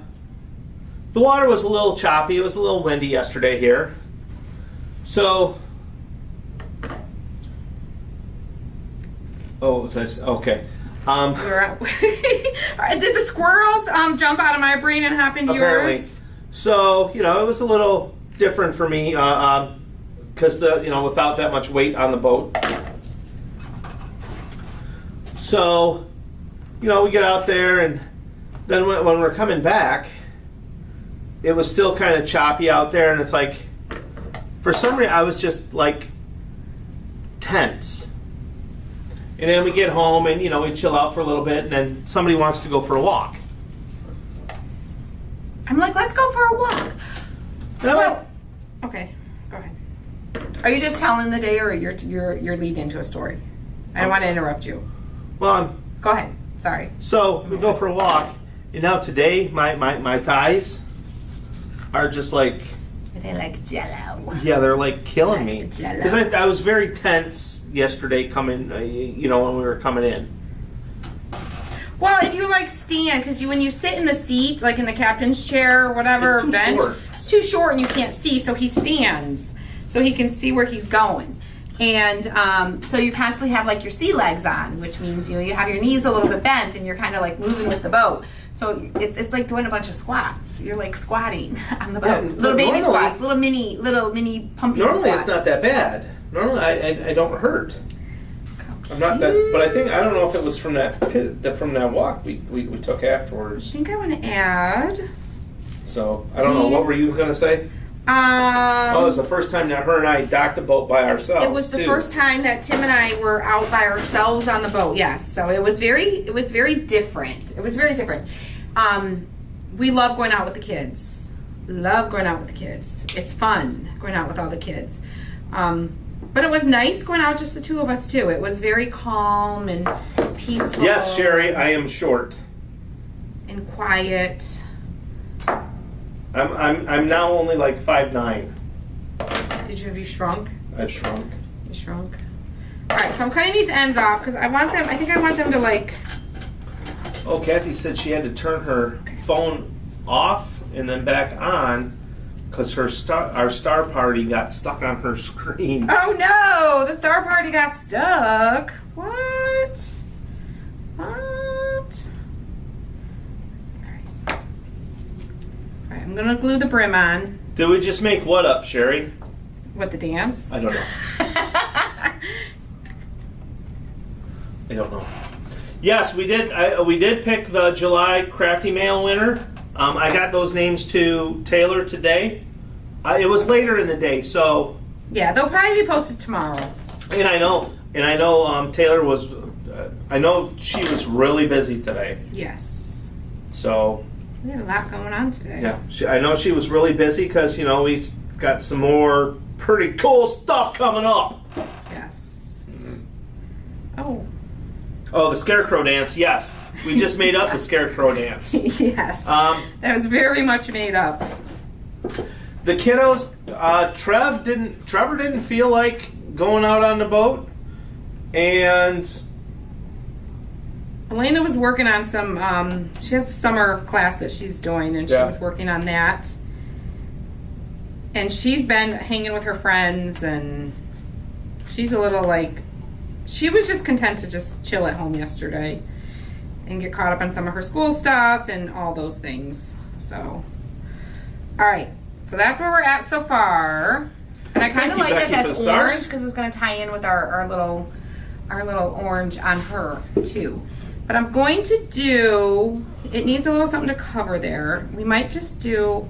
water was a little choppy. It was a little windy yesterday here. So, what was this? Okay. We're out. Did the squirrels jump out of my brain and hop into Apparently. yours? So, you know, it was a little different for me because without that much weight on the boat. So, you know, we get out there, and then when we're coming back, it was still kind of choppy out there, and it's like, for some reason, I was just like tense. And then we get home, and you know, we chill out for a little bit, and then somebody wants to go for a walk. I'm like, let's go for a walk. And I'm like, Okay, go ahead. Are you just telling the day, or you're leading into a story? I don't want to interrupt you. well, Go ahead. Sorry. so we go for a walk, and now today my thighs are just like, They like Jello. yeah, they're like killing me Jello. because I was very tense yesterday coming, you know, when we were coming in. Well, if you like stand, because when you sit in the seat, like in the captain's chair or whatever, It's too bench, short. it's too short and you can't see. So he stands so he can see where he's going. And so you constantly have like your sea legs on, which means you have your knees a little bit bent and you're kind of like moving with the boat. So it's like doing a bunch of squats. You're like squatting on the boat. Yeah, Little baby normally- squats, little mini pumping Normally squats. it's not that bad. Normally I don't hurt. I'm not that, but I don't know if it was from that walk we took I afterwards. think I want to add. So I don't know. What were you gonna say? Oh, it was the first time that her and I docked the boat by ourselves. It was the too. first time that Tim and I were out by ourselves on the boat. Yes, so it was very different. It was very different. We love going out with the kids. Love going out with the kids. It's fun going out with all the kids. But it was nice going out just the two of us too. It was very calm and peaceful. Yes, Sherry, I am short. And quiet. I'm now only like 5'9". Have you shrunk? I've shrunk. You shrunk. All right, so I'm cutting these ends off because I think I want them to like. Oh, Kathy said she had to turn her phone off and then back on because our star party got stuck on her screen. Oh no! The star party got stuck. What? What? All right, I'm gonna glue the brim on. Did we just make what up, Sherry? What, the dance? I don't know. I don't know. Yes, we did. We did pick the July Crafty Mail winner. I got those names to Taylor today. It was later in the day, so. Yeah, they'll probably be posted tomorrow. And I know. Taylor was I know she was really busy today. Yes. So, We have a lot going on today. yeah, I know she was really busy because, we got some more pretty cool stuff coming up. Yes. Oh. Oh, the Scarecrow dance, yes. We just made up the Scarecrow dance. Yes. That was very much made up. The kiddos, Trevor didn't feel like going out on the boat, and Elena was working on some, she has a summer class that she's doing, and she was working on that. And she's been hanging with her friends, and she's a little like, she was just content to just chill at home yesterday and get caught up on some of her school stuff and all those things. So, all right. So that's where we're at so far. And I kind of like that that's orange because it's going to tie in with our little orange on her too. But I'm going to do, it needs a little something to cover there. We might just do,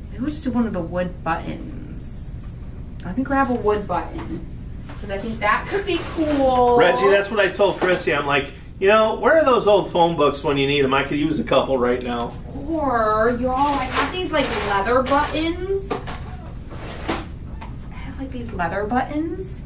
maybe we'll just do one of the wood buttons. Let me grab a wood button because I think that could be cool. Reggie, that's what I told Chrissy. I'm like, where are those old phone books when you need them? I could use a couple right now. Or, y'all, I have these like leather buttons. I have like these leather buttons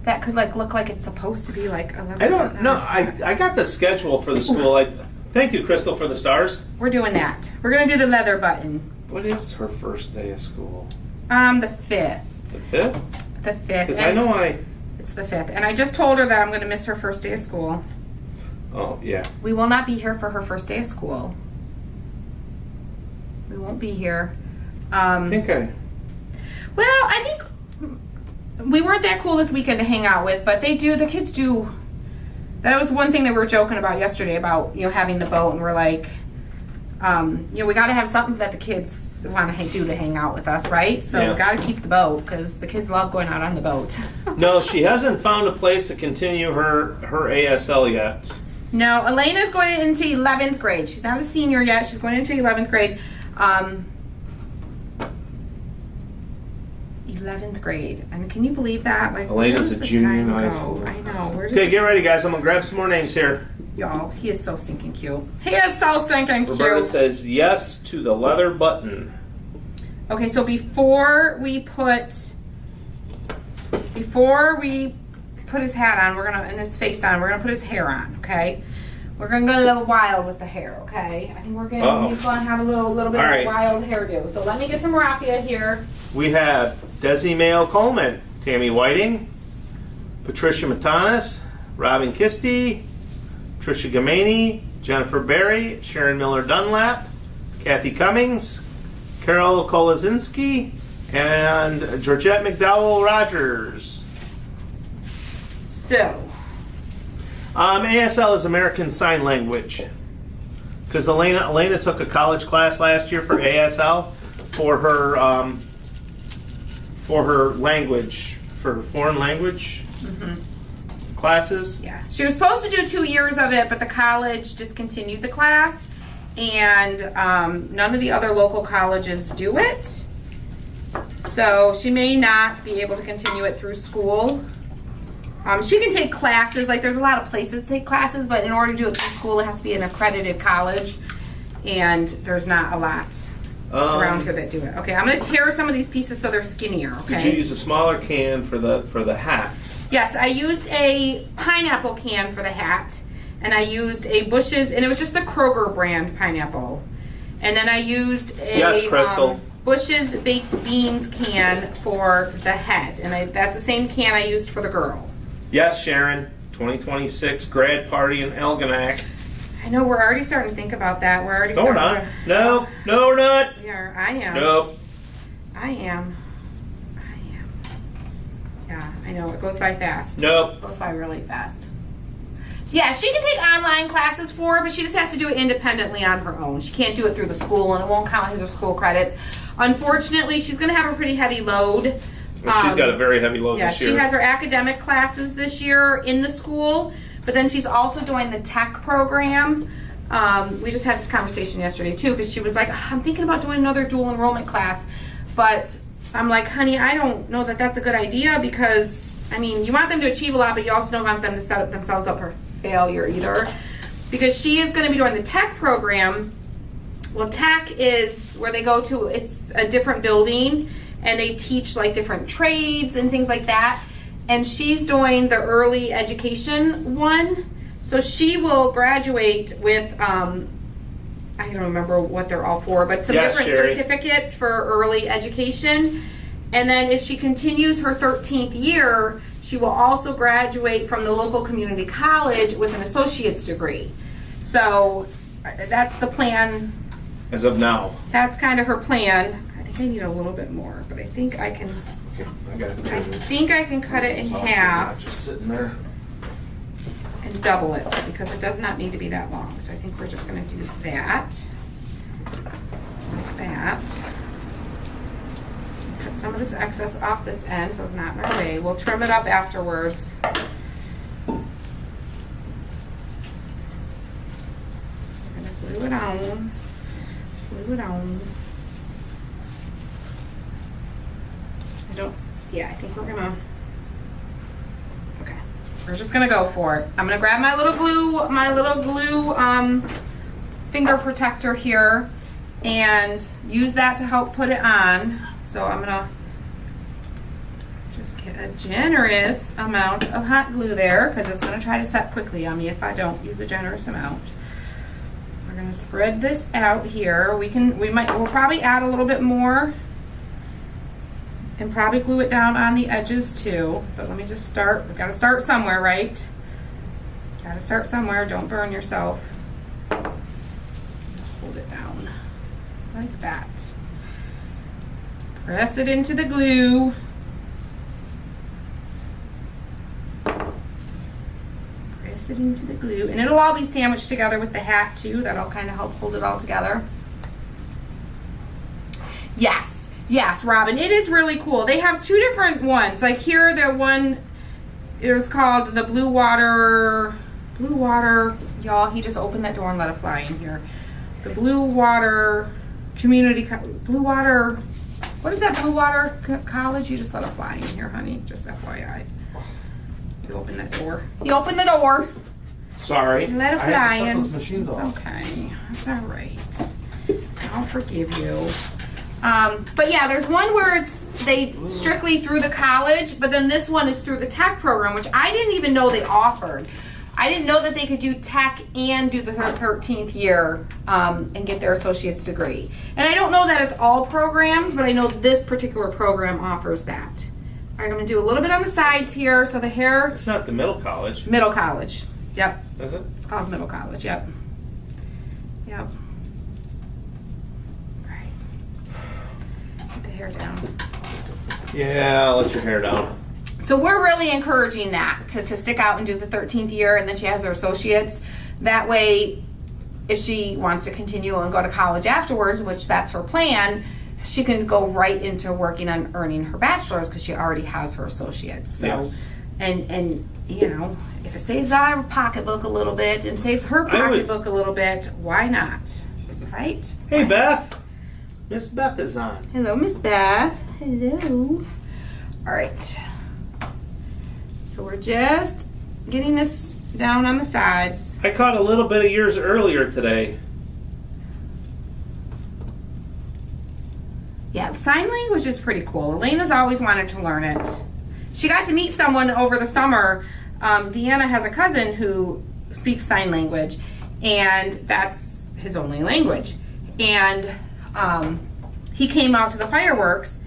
that could like look like it's supposed to be like a leather I don't button. know. I got the schedule for the school. Thank you, Crystal, for the stars. We're doing that. We're gonna do the leather button. What is her first day of school? The 5th. The 5th? The 5th. Because I know It's the 5th. And I just told her that I'm gonna miss her first day of school. Oh, yeah. We will not be here for her first day of school. We won't be here. I Well, I think we weren't that cool this weekend to hang out with, but the kids do. That was one thing that we were joking about yesterday about, having the boat, and we're like, we got to have something that the kids want to do to hang out with us, right? So we got to keep the boat because the kids love going out on the boat. No, she hasn't found a place to continue her ASL yet. No, Elena's going into 11th grade. She's not a senior yet. She's going into 11th grade. 11th grade. And can you believe that? Like, Elena's a junior in high school. I know. Okay, get ready, guys. I'm going to grab some more names here. Y'all, he is so stinking cute. He is so stinking cute. Roberta says yes to the leather button. Okay, so before we put his hat on, and his face on, we're gonna put his hair on, okay? We're gonna go a little wild with the hair, okay? I think he's gonna have a little bit of a wild hairdo. So let me get some raffia here. We have Desi Mayo Coleman, Tammy Whiting, Patricia Matanis, Robin Kisty, Tricia Gamani, Jennifer Berry, Sharon Miller Dunlap, Kathy Cummings, Carol Kolazinski, and Georgette McDowell Rogers. So, ASL is American Sign Language. Because Elena took a college class last year for ASL for her language, for foreign language classes. Yeah. She was supposed to do 2 years of it, but the college discontinued the class, and none of the other local colleges do it. So she may not be able to continue it through school. She can take classes, like there's a lot of places to take classes, but in order to do it through school, it has to be an accredited college, and there's not a lot around here that do it. Okay, I'm going to tear some of these pieces so they're skinnier, okay? Did you use a smaller can for the hat? Yes, I used a pineapple can for the hat, and I used a Bush's, and it was just the Kroger brand pineapple. And then I used a Bush's baked beans can for the head, and that's the same can I used for the girl. Yes, Sharon. 2026 grad party in Algonac. I know, we're already starting to think about that. We're already No, we're not. No, we're not. We are. I am. Nope. I am. Yeah, I know. It goes by fast. Nope. It goes by really fast. Yeah, she can take online classes for it, but she just has to do it independently on her own. She can't do it through the school, and it won't count as her school credits. Unfortunately, she's going to have a pretty heavy load. She's got a very heavy load this year. Yeah, she has her academic classes this year in the school, but then she's also doing the tech program. We just had this conversation yesterday, too, because she was like, I'm thinking about doing another dual enrollment class, but I'm like, honey, I don't know that that's a good idea because I mean, you want them to achieve a lot, but you also don't want them to set themselves up for failure either. Because she is going to be doing the tech program. Well, tech is where they go to, it's a different building, and they teach like different trades and things like that. And she's doing the early education one. So she will graduate with, I don't remember what they're all for, but some different certificates for early education. And then if she continues her 13th year, she will also graduate from the local community college with an associate's degree. So that's the plan. As of now. That's kind of her plan. I think I need a little bit more, but I think I can. Okay, I think I can cut it in half. Just sitting there. And double it because it does not need to be that long. So I think we're just going to do that. Like that. Cut some of this excess off this end so it's not in our way. We'll trim it up afterwards. We're going to glue it on. Glue it on. I think we're going to. Okay. We're just going to go for it. I'm going to grab my little glue finger protector here and use that to help put it on. So I'm going to just get a generous amount of hot glue there because it's going to try to set quickly on me if I don't use a generous amount. We're going to spread this out here. We'll probably add a little bit more and probably glue it down on the edges too. But let me just start. We've got to start somewhere, right? Got to start somewhere. Don't burn yourself. Hold it down like that. Press it into the glue. Press it into the glue. And it'll all be sandwiched together with the hat too. That'll kind of help hold it all together. Yes, Robin, it is really cool. They have two different ones. Like here, there's called the Blue Water, y'all, he just opened that door and let it fly in here. The Blue Water what is that, Blue Water College? You just let it fly in here, honey, just FYI. You open that door. You open the door. Sorry. Let it fly in. Those machines off. Okay, that's all right. I'll forgive you. But yeah, there's one where they strictly through the college, but then this one is through the tech program, which I didn't even know they offered. I didn't know that they could do tech and do the 13th year and get their associate's degree. And I don't know that it's all programs, but I know this particular program offers that. All right, I'm going to do a little bit on the sides here so the hair... It's not the middle college. Middle college. Yep. Is it? It's called middle college. Yep. Yep. Hair down. Yeah, let your hair down. So we're really encouraging that to stick out and do the 13th year, and then she has her associates. That way, if she wants to continue and go to college afterwards, which that's her plan, she can go right into working on earning her bachelor's because she already has her associates. So, yes. And you know, if it saves our pocketbook a little bit and saves her pocketbook a little bit, why not? Right? Hey, Beth. Miss Beth is on. Hello, Miss Beth. Hello. All right. So we're just getting this down on the sides. I caught a little bit of yours earlier today. Yeah, the sign language is pretty cool. Elena's always wanted to learn it. She got to meet someone over the summer. Deanna has a cousin who speaks sign language, and that's his only language. And he came out to the fireworks,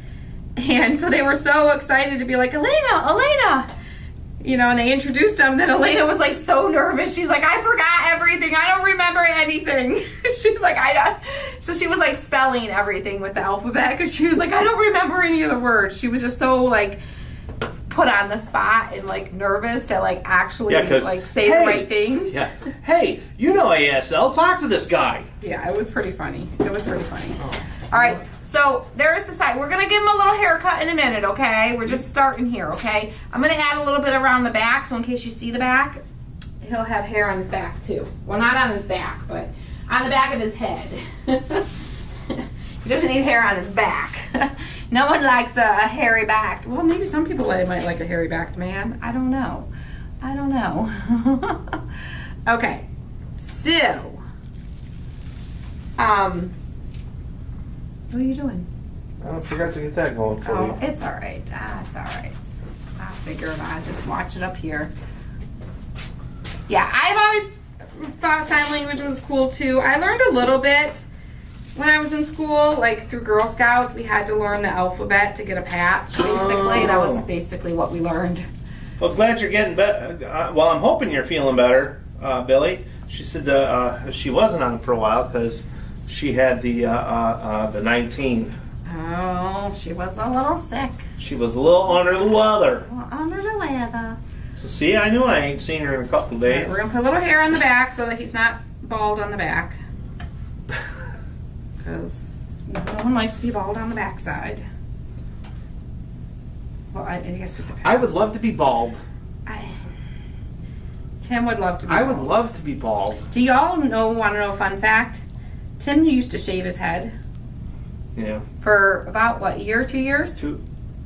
and so they were so excited to be like, Elena, you know, and they introduced him. Then Elena was like so nervous. She's like, I forgot everything. I don't remember anything. She's like, I don't. So she was like spelling everything with the alphabet because she was like, I don't remember any of the words. She was just so like put on the spot and like nervous to like actually like say the right things. Yeah. Hey, you know ASL. Talk to this guy. Yeah, it was pretty funny. It was pretty funny. All right, so there's the side. We're going to give him a little haircut in a minute, okay? We're just starting here, okay? I'm going to add a little bit around the back, so in case you see the back, he'll have hair on his back too. Well, not on his back, but on the back of his head. He doesn't need hair on his back. No one likes a hairy back. Well, maybe some people might like a hairy backed man. I don't know. Okay, so, what are you doing? I forgot to get that going for you. Oh, it's all right. It's all right. I'll figure it out. I'll just watch it up here. Yeah, I've always thought sign language was cool too. I learned a little bit when I was in school, like through Girl Scouts. We had to learn the alphabet to get a patch, basically. That was basically what we learned. Well, glad you're getting better. Well, I'm hoping you're feeling better, Billy. She said she wasn't on for a while because she had the 19. Oh, she was a little sick. She was a little under the weather. Under the weather. So see, I knew I ain't seen her in a couple of days. Right, we're gonna put a little hair on the back so that he's not bald on the back. Because no one likes to be bald on the backside. Well, I guess it depends. I would love to be bald. Tim would love to be I bald. would love to be bald. Do y'all want to know a fun fact? Tim used to shave his head. Yeah. For about, what, year, 2 years? 2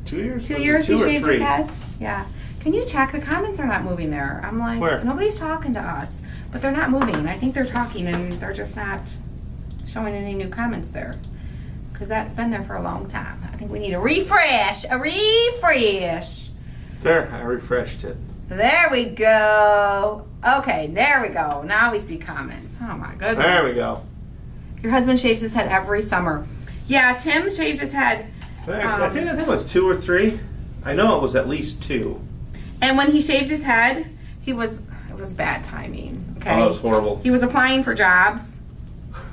years? 2 Was it years he or shaved 3? his head? Yeah. Can you check? The comments are not moving there. I'm like, Where? Nobody's talking to us. But they're not moving. I think they're talking and they're just not showing any new comments there. Because that's been there for a long time. I think we need a refresh. A refresh. There, I refreshed it. There we go. Okay, there we go. Now we see comments. Oh my goodness. There we go. Your husband shaves his head every summer. Yeah, Tim shaved his head. I think it was 2 or 3. I know it was at least 2. And when he shaved his head, it was bad timing. Okay. Oh, it was horrible. He was applying for jobs.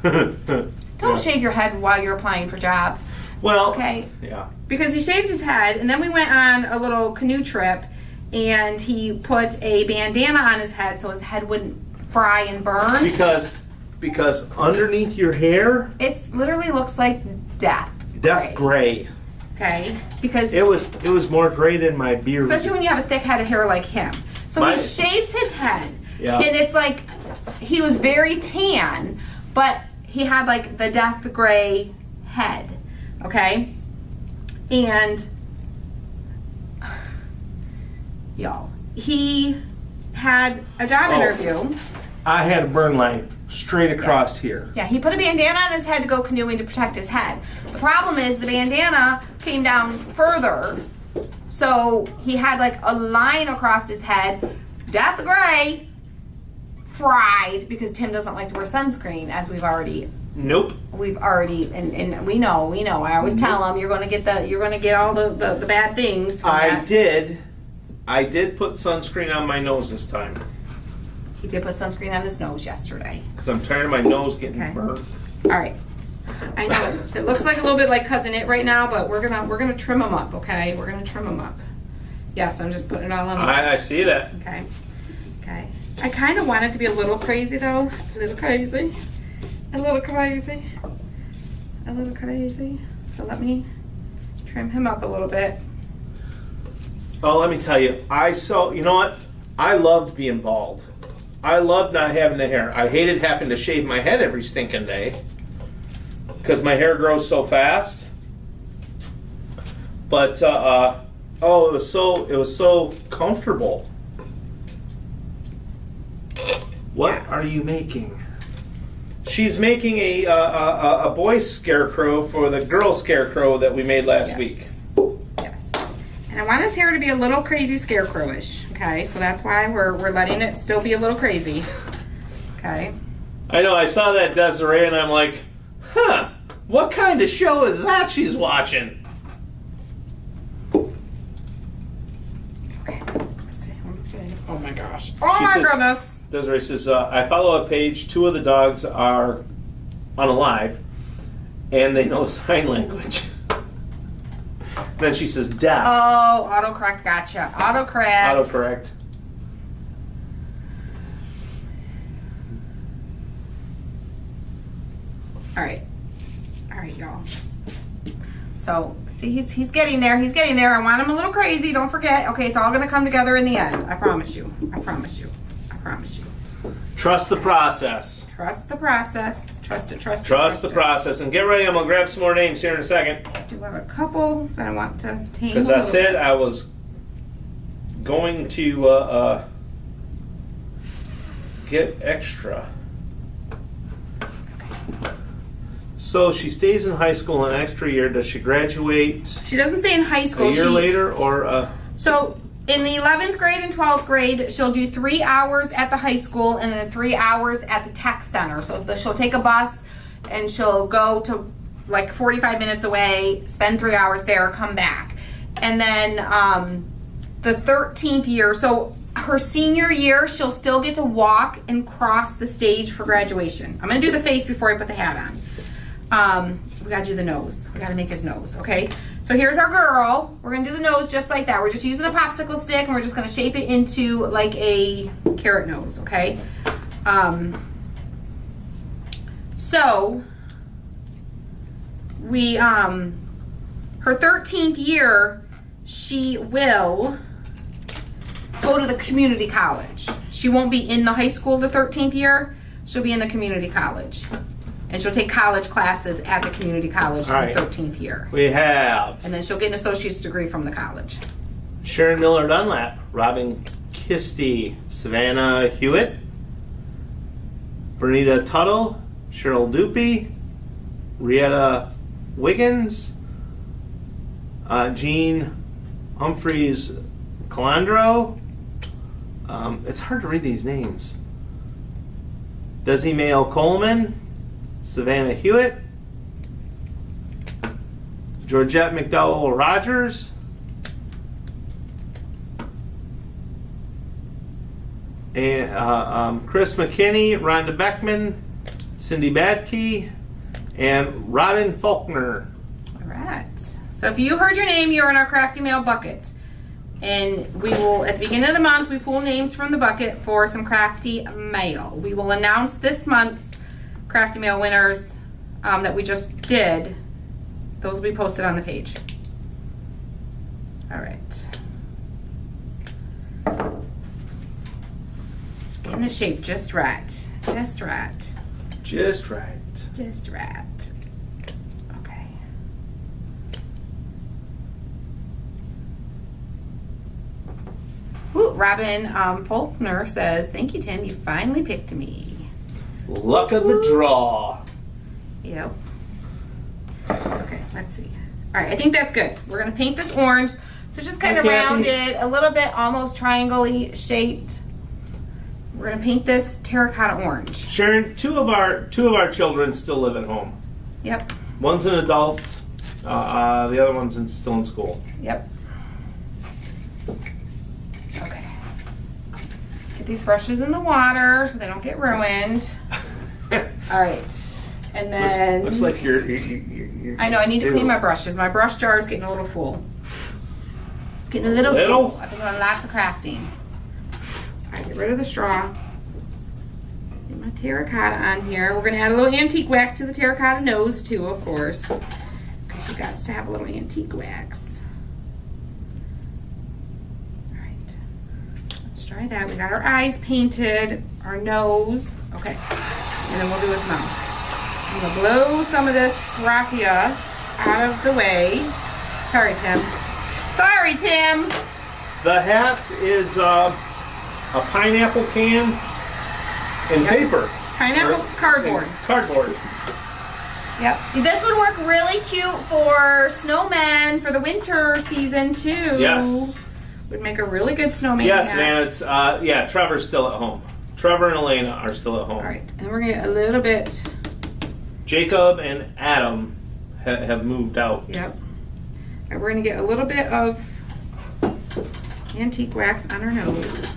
Don't Yeah. shave your head while you're applying for jobs. Well, Okay. yeah. Because he shaved his head, and then we went on a little canoe trip, and he put a bandana on his head so his head wouldn't fry and burn. Because underneath your hair, It literally looks like death. gray. Okay. Because It was more gray than my beard. especially when you have a thick head of hair like him. So My- he shaves his head, Yeah. and it's like he was very tan, but he had like the death gray head. Okay, and y'all, he had a job interview. I had a burn line straight across here. Yeah, he put a bandana on his head to go canoeing to protect his head. The problem is the bandana came down further, so he had like a line across his head, death gray, fried, because Tim doesn't like to wear sunscreen, as we've already, Nope. and we know. I always tell him you're gonna get all the bad things. From I that. did put sunscreen on my nose this time. He did put sunscreen on his nose yesterday. Because I'm tired of my nose getting Okay. burnt. All right. I know it looks like a little bit like Cousin It right now, but we're gonna trim them up. Okay, we're gonna trim them up. Yes, I'm just putting it all on. I see that. Okay. Okay. I kind of want it to be a little crazy though. A little crazy. A little crazy. A little crazy. So let me trim him up a little bit. Oh, let me tell you, you know what? I loved being bald. I loved not having the hair. I hated having to shave my head every stinking day because my hair grows so fast. But it was so comfortable. What are you making? She's making a boy scarecrow for the girl scarecrow that we made last week. Yes. And I want his hair to be a little crazy scarecrowish. Okay, so that's why we're letting it still be a little crazy. Okay. I know, I saw that Desiree and I'm like, huh, what kind of show is that she's watching? Okay. Let's see. Oh my gosh. Oh She my says- goodness. Desiree says, I follow a page, 2 of the dogs are unalive, and they know sign language. Then she says, deaf. Oh, autocorrect, gotcha. Autocorrect. Autocorrect. All right, y'all. So, see, he's getting there. He's getting there. I want him a little crazy. Don't forget. Okay, it's all gonna come together in the end. I promise you. I promise you. I promise you. Trust the process. Trust the process. Trust it, trust it. Trust the process. And get ready, I'm going to grab some more names here in a second. I do have a couple that I want to tame. Because I said I was going to get extra. So she stays in high school an extra year. Does she graduate She doesn't stay in high school. a year later or? So in the 11th grade and 12th grade, she'll do 3 hours at the high school and then 3 hours at the tech center. So she'll take a bus and she'll go to like 45 minutes away, spend 3 hours there, come back. And then the 13th year, so her senior year, she'll still get to walk and cross the stage for graduation. I'm gonna do the face before I put the hat on. We gotta do the nose. We gotta make his nose, okay? So here's our girl. We're gonna do the nose just like that. We're just using a popsicle stick and we're just gonna shape it into like a carrot nose, okay? So we, her 13th year, she will go to the community college. She won't be in the high school the 13th year. She'll be in the community college. And she'll take college classes at the community college the 13th year. We have. And then she'll get an associate's degree from the college. Sharon Miller Dunlap, Robin Kisty, Savannah Hewitt, Bernita Tuttle, Cheryl Dupie, Rietta Wiggins, Jean Humphreys Calandro. It's hard to read these names. Desi Mayo Coleman, Savannah Hewitt, Georgette McDowell Rogers, and Chris McKinney, Rhonda Beckman, Cindy Badke, and Robin Faulkner. All right. So if you heard your name, you're in our Crafty Mail bucket. And we will, at the beginning of the month, we pull names from the bucket for some Crafty Mail. We will announce this month's Crafty Mail winners that we just did. Those will be posted on the page. All right. Getting the shape just right. Just right. Just right. Just right. Okay. Ooh, Robin Faulkner says, "Thank you, Tim. You finally picked me." Luck of the draw. Yep. Okay, let's see. All right, I think that's good. We're gonna paint this orange. So just kind of rounded, a little bit almost triangle-y shaped. We're gonna paint this terracotta orange. Sharon, two of our children still live at home. Yep. One's an adult. The other one's still in school. Yep. Okay. Get these brushes in the water so they don't get ruined. All right. And then looks like you're I know I need to clean my brushes. My brush jar is getting a little full. It's getting a little full. I've been doing lots of crafting. All right, get rid of the straw. Get my terracotta on here. We're gonna add a little antique wax to the terracotta nose too, of course, because you got to have a little antique wax. All right, let's try that. We got our eyes painted, our nose. Okay, and then we'll do his mouth. I'm gonna blow some of this raffia out of the way. Sorry, Tim. Sorry, Tim. The hat is a pineapple can and paper. Pineapple cardboard. Cardboard. Yep. This would work really cute for snowmen for the winter season too. Yes. Would make a really good snowman. Yes, hat. and it's yeah. Trevor's still at home. Trevor and Elena are still at home. All right, and we're gonna get a little bit. Jacob and Adam have moved out. Yep. And we're gonna get a little bit of antique wax on our nose.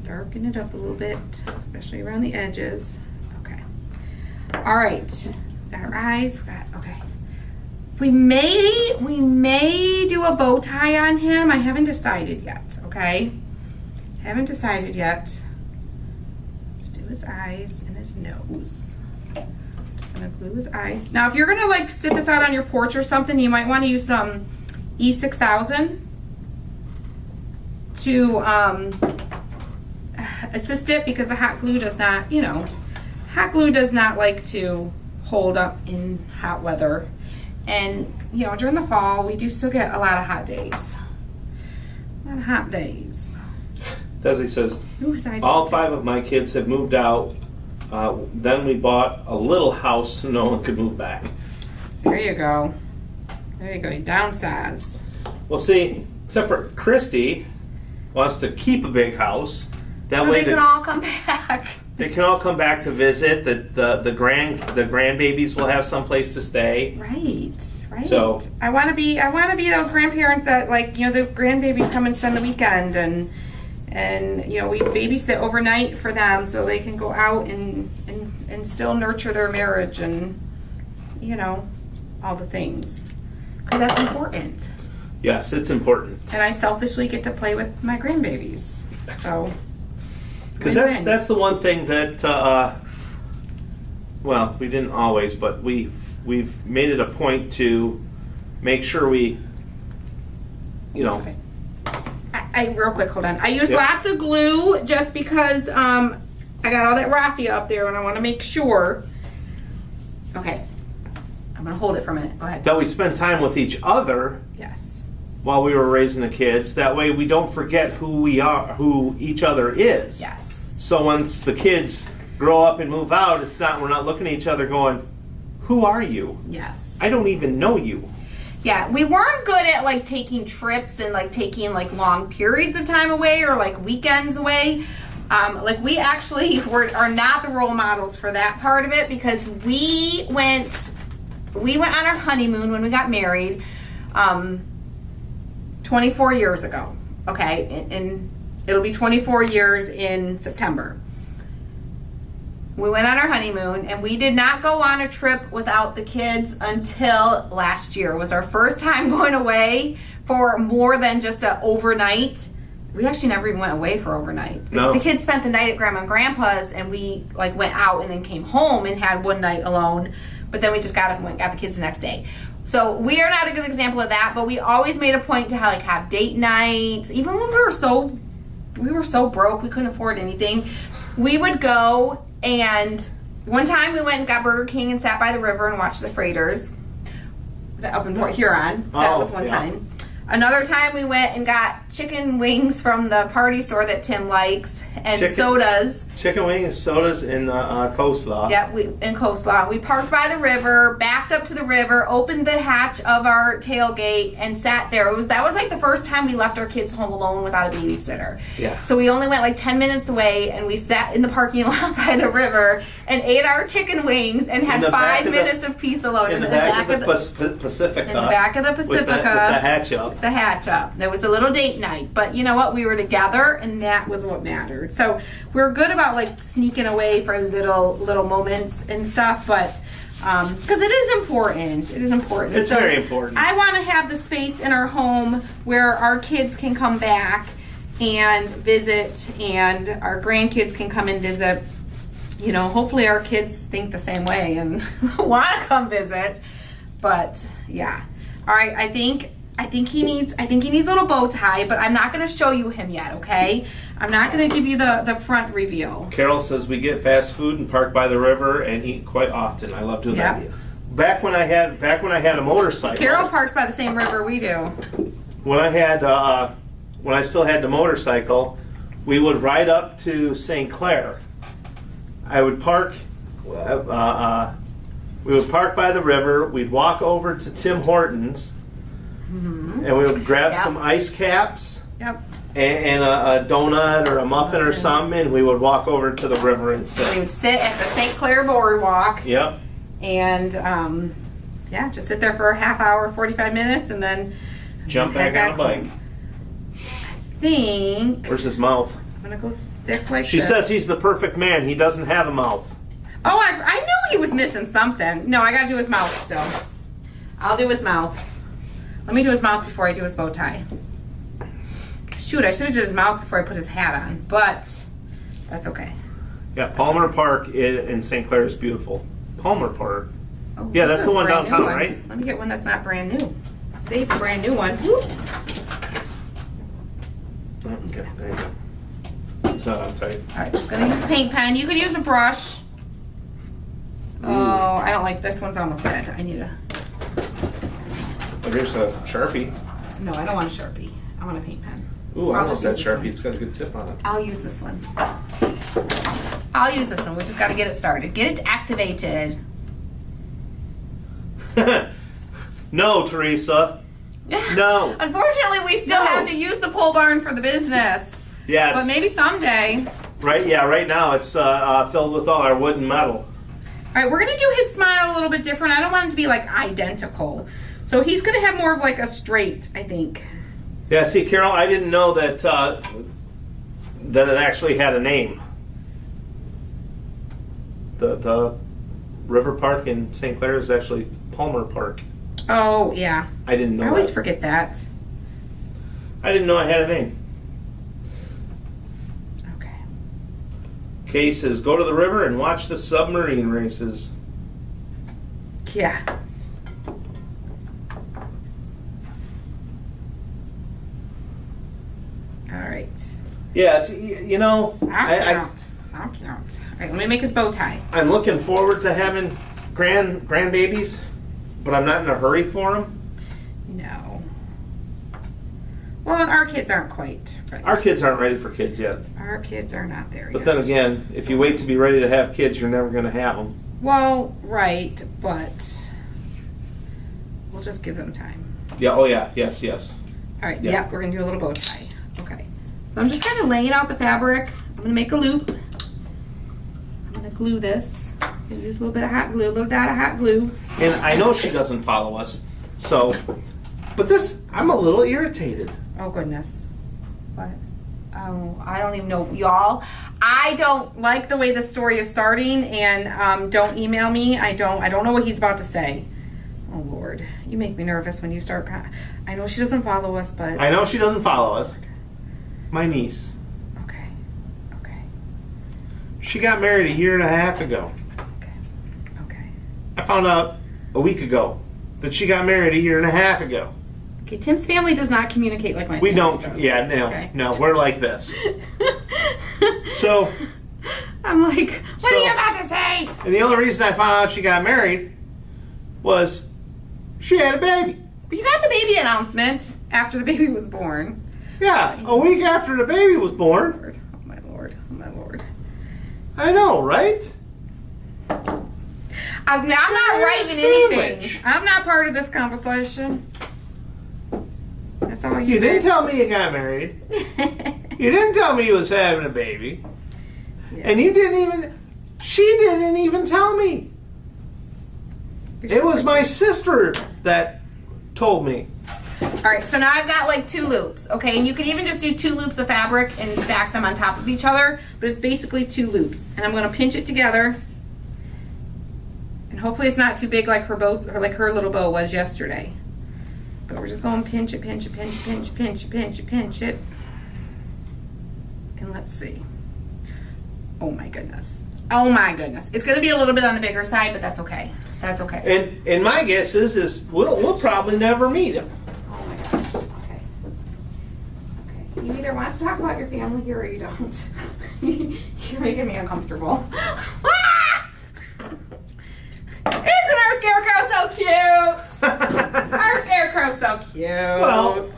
Darken it up a little bit, especially around the edges. Okay. All right. Got our eyes. Okay. We may do a bow tie on him. I haven't decided yet. Okay. Haven't decided yet. Let's do his eyes and his nose. Just gonna glue his eyes. Now, if you're gonna like sit this out on your porch or something, you might want to use some E6000 to assist it because the hot glue does not, hot glue does not like to hold up in hot weather. And, during the fall, we do still get a lot of hot days. A lot of hot days. Desi says, Ooh, his eyes all open. 5 of my kids have moved out. Then we bought a little house so no one could move back. There you go. There you go. You downsize. Well, see, except for Christy wants to keep a big house. That So way they can all come back. they can all come back to visit. The grandbabies will have someplace to stay. Right. So- I want to be those grandparents that the grandbabies come and spend the weekend and we babysit overnight for them so they can go out and still nurture their marriage and all the things. Because that's important. Yes, it's important. And I selfishly get to play with my grandbabies. So Because win-win. that's the one thing that, well, we didn't always, but we've made it a point to make sure we, Okay. I real quick, hold on. I use Yep. lots of glue just because I got all that raffia up there and I want to make sure. Okay. I'm going to hold it for a minute. Go ahead. that we spend time with each other Yes. while we were raising the kids. That way we don't forget who we are, who each other is. Yes. So once the kids grow up and move out, we're not looking at each other going, who are you? Yes. I don't even know you. Yeah, we weren't good at taking trips and taking long periods of time away or weekends away. We actually are not the role models for that part of it because we went on our honeymoon when we got married 24 years ago. Okay, and it'll be 24 years in September. We went on our honeymoon and we did not go on a trip without the kids until last year. It was our first time going away for more than just an overnight. We actually never even went away for overnight. No. The kids spent the night at Grandma and Grandpa's and we went out and then came home and had one night alone. But then we just got up and got the kids the next day. So we are not a good example of that, but we always made a point to have date nights. Even when we were so broke, we couldn't afford anything. We would go. And one time we went and got Burger King and sat by the river and watched the freighters up in Port Huron. That was one time. Another time we went and got chicken wings from the party store that Tim likes and sodas. Chicken wings, sodas, and coleslaw. Yeah, and coleslaw. We parked by the river, backed up to the river, opened the hatch of our tailgate, and sat there. That was the first time we left our kids home alone without a babysitter. Yeah. So we only went 10 minutes away, and we sat in the parking lot by the river and ate our chicken wings and had 5 minutes of peace alone In the back of the Pacifica. In the back of the Pacifica. With the hatch up. The hatch up. There was a little date night, but you know what? We were together, and that was what mattered. So we're good about sneaking away for little moments and stuff, but because it is important. It is important. It's very important. I want to have the space in our home where our kids can come back and visit, and our grandkids can come and visit. Hopefully our kids think the same way and want to come visit. But yeah, all right. I think he needs a little bow tie, but I'm not going to show you him yet, okay? I'm not going to give you the front reveal. Carol says we get fast food and park by the river and eat quite often. I love doing that. Back when I had a motorcycle. Carol parks by the same river we do. When I still had the motorcycle, we would ride up to St. Clair. I would park. We would park by the river. We'd walk over to Tim Hortons. Mm-hmm. And we would grab some ice caps and a donut or a muffin or something, and we would walk over to the river and sit. We would sit at the St. Clair Boardwalk. Yep. And just sit there for a half hour, 45 minutes, and then jump back on a bike. I think. Where's his mouth? I'm gonna go thick like She this. says he's the perfect man. He doesn't have a mouth. Oh, I knew he was missing something. No, I gotta do his mouth still. I'll do his mouth. Let me do his mouth before I do his bow tie. Shoot, I should have did his mouth before I put his hat on, but that's okay. Yeah, Palmer Park in St. Clair is beautiful. Palmer Park. Oh, Yeah, this that's is the a one brand new downtown, one. right? Let me get one that's not brand new. Save the brand new one. Oops. Okay, there you go. not on tight. All right, just gonna use a paint pen. You could use a brush. Oh, I don't like this one's almost dead. I need a. Oh, here's a Sharpie. No, I don't want a Sharpie. I want a paint pen. Ooh, I I'll want just that use this Sharpie. one. It's got a good tip on it. I'll use this one. I'll use this one. We just got to get it started. Get it activated. No, Teresa. No. Unfortunately, we still No. have to use the pole barn for the business. Yeah, But maybe someday. right. Yeah, right now it's filled with all our wood and metal. All right, we're going to do his smile a little bit different. I don't want it to be like identical. So he's going to have more of like a straight, I think. Yeah. See, Carol, I didn't know that that it actually had a name. The River Park in St. Clair is actually Palmer Park. Oh, yeah. I didn't know. I always that. forget that. I didn't know I had a name. Okay. Kay says, go to the river and watch the submarine races. Yeah. All right. Yeah, it's, you know, So cute. So cute. All right, let me make his bow tie. I'm looking forward to having grandbabies, but I'm not in a hurry for them. No. Well, and our kids aren't quite ready. Our kids aren't ready for kids yet. Our kids are not there But yet. then again, if you wait to be ready to have kids, you're never going to have them. Well, right, but we'll just give them time. Yeah. Oh yeah. Yes. Yes. All right, Yeah. yep, we're gonna do a little bow tie. Okay. So I'm just kind of laying out the fabric. I'm gonna make a loop. I'm gonna glue this. Use a little bit of hot glue, a little dot of hot glue. And I know she doesn't follow us, so. But this, I'm a little irritated. Oh goodness. What? Oh, I don't even know, y'all. I don't like the way the story is starting, and don't email me. I don't know what he's about to say. Oh Lord, you make me nervous when you start. I know she doesn't follow us, but I know she doesn't follow us. My niece. okay, okay, She got married a year and a half ago. okay. I found out a week ago that she got married a year and a half ago. Okay, Tim's family does not communicate like my We family don't. does. Yeah. No. Okay. No. We're like this. So. I'm like, what are So- you about to say? And the only reason I found out she got married was she had a baby. You got the baby announcement after the baby was born. Yeah, a week after the baby was born. Lord, oh my Lord, oh my Lord. I know, right? I'm not Yeah, writing sandwich. anything. I'm not part of this conversation. That's all you You didn't did. tell me you got married. You didn't tell me you was having a baby. Yeah. And you didn't even, she didn't even tell me. It was my sister that told me. All right, so now I've got like 2 loops, okay? And you can even just do 2 loops of fabric and stack them on top of each other, but it's basically 2 loops. And I'm gonna pinch it together. And hopefully it's not too big like her bow, or like her little bow was yesterday. But we're just going pinch it, pinch it, pinch it, pinch it, pinch it, pinch it, pinch it. And let's see. Oh my goodness. Oh my goodness. It's gonna be a little bit on the bigger side, but that's okay. That's okay. And my guess is we'll probably never meet him. Oh my gosh. Okay. Okay. You either want to talk about your family here or you don't. You're making me uncomfortable. Ah! Isn't our Scarecrow so cute? Our Scarecrow's so cute. Well,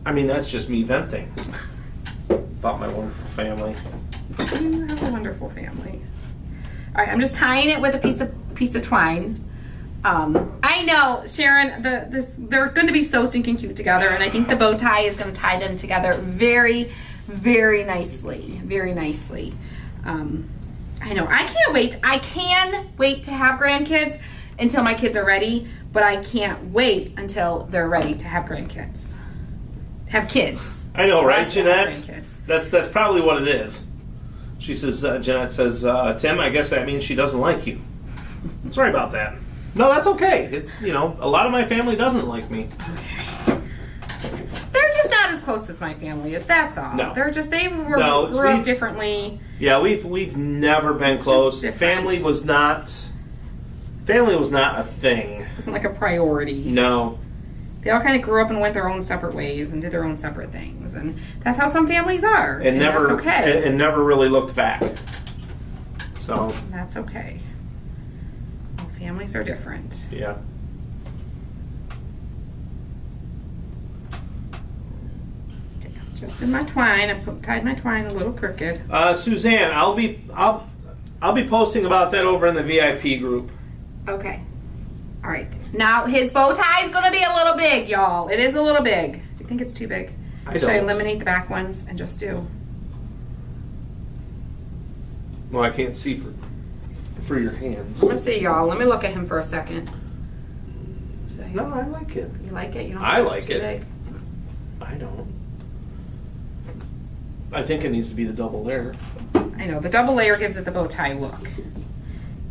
I mean, that's just me venting about my wonderful family. You have a wonderful family. All right, I'm just tying it with a piece of twine. I know, Sharon, they're going to be so stinking cute together, and I think the bow tie is going to tie them together very, very nicely. Very nicely. I know. I can't wait. I can wait to have grandkids until my kids are ready, but I can't wait until they're ready to have grandkids. Have kids. I know, right, Us to have Jeanette? grandkids. That's probably what it is. She says, Jeanette says, Tim, I guess that means she doesn't like you. Sorry about that. No, that's okay. It's, a lot of my family doesn't like me. They're just not as close as my family is. That's all. No. They're just they were No, grew up we've- differently. Yeah, we've never been It's close. just different. Family was not a thing. It wasn't like a priority. No. They all kind of grew up and went their own separate ways and did their own separate things. things, and that's how some families are. And never, that's okay. and never really looked back. So. And that's okay. All families are different. Yeah. Just in my twine, I tied my twine a little crooked. Suzanne, I'll be posting about that over in the VIP group. Okay. All right. Now his bow tie is going to be a little big, y'all. It is a little big. Do you think it's too big? Should I eliminate the back ones and just do? Well, I can't see for your hands. Let's see, y'all. Let me look at him for a second. No, I like it. You like it? You don't I think like it's too it. big? I don't. I think it needs to be the double layer. I know. The double layer gives it the bow tie look.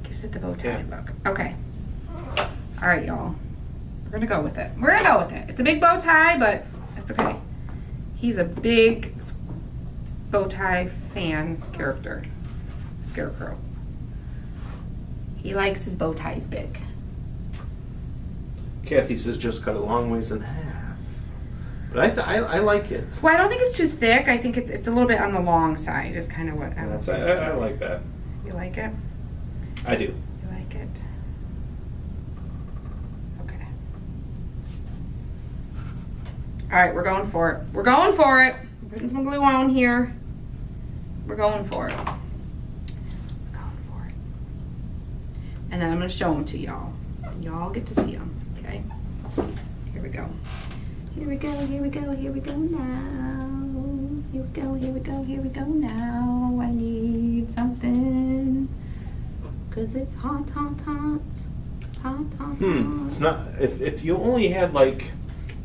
Gives it the bow tie Yeah. look. Okay. All right, y'all. We're going to go with it. We're going to go with it. It's a big bow tie, but that's okay. He's a big bow tie fan character. Scarecrow. He likes his bow ties big. Kathy says just cut a long ways in half. But I like it. Well, I don't think it's too thick. I think it's a little bit on the long side is kind of what I would say. I like that. You like it? I do. You like it? Okay. All right, we're going for it. We're going for it. I'm putting some glue on here. We're going for it. We're going for it. And then I'm going to show them to y'all. Y'all get to see them, okay? Here we go. Here we go, here we go, here we go now. Here we go, here we go, here we go now. I need something. Cause it's hot, hot, hot. Hot, hot, hot. It's not, if you only had like,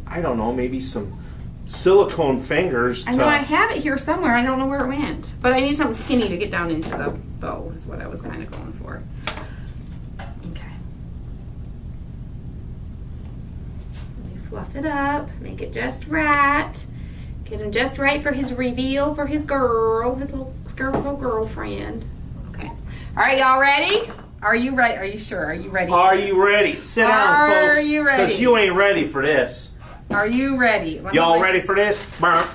I don't know, maybe some silicone fingers. I know I have it here somewhere. I don't know where it went. But I need something skinny to get down into the bow is what I was kind of going for. Okay. Let me fluff it up. Make it just right. Get him just right for his reveal for his girl. His little Scarecrow girlfriend. Okay. All right, y'all ready? Are you ready? Are you sure? Are you ready? Are you ready? Sit down, folks. Are you ready? Because you ain't ready for this. Are you ready? Y'all ready for this? Oh.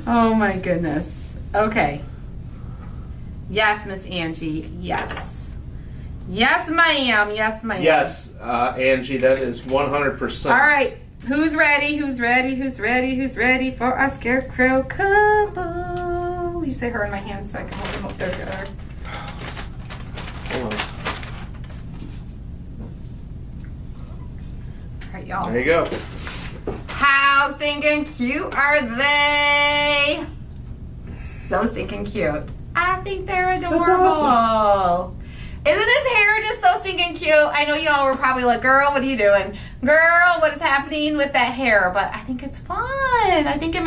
Oh my goodness. Okay. Yes, Miss Angie. Yes. Yes, ma'am. Yes, ma'am. Yes, Angie, that is 100%. All right. Who's ready? Who's ready? Who's ready? Who's ready for a Scarecrow couple? You say her in my hand so I can hold them up there together. Hold on. All right, y'all. There you go. How stinking cute are they? So stinking cute. I think they're adorable. That's awesome. Isn't his hair just so stinking cute? I know y'all were probably like, girl, what are you doing? Girl, what is happening with that hair? But I think it's fun. I think it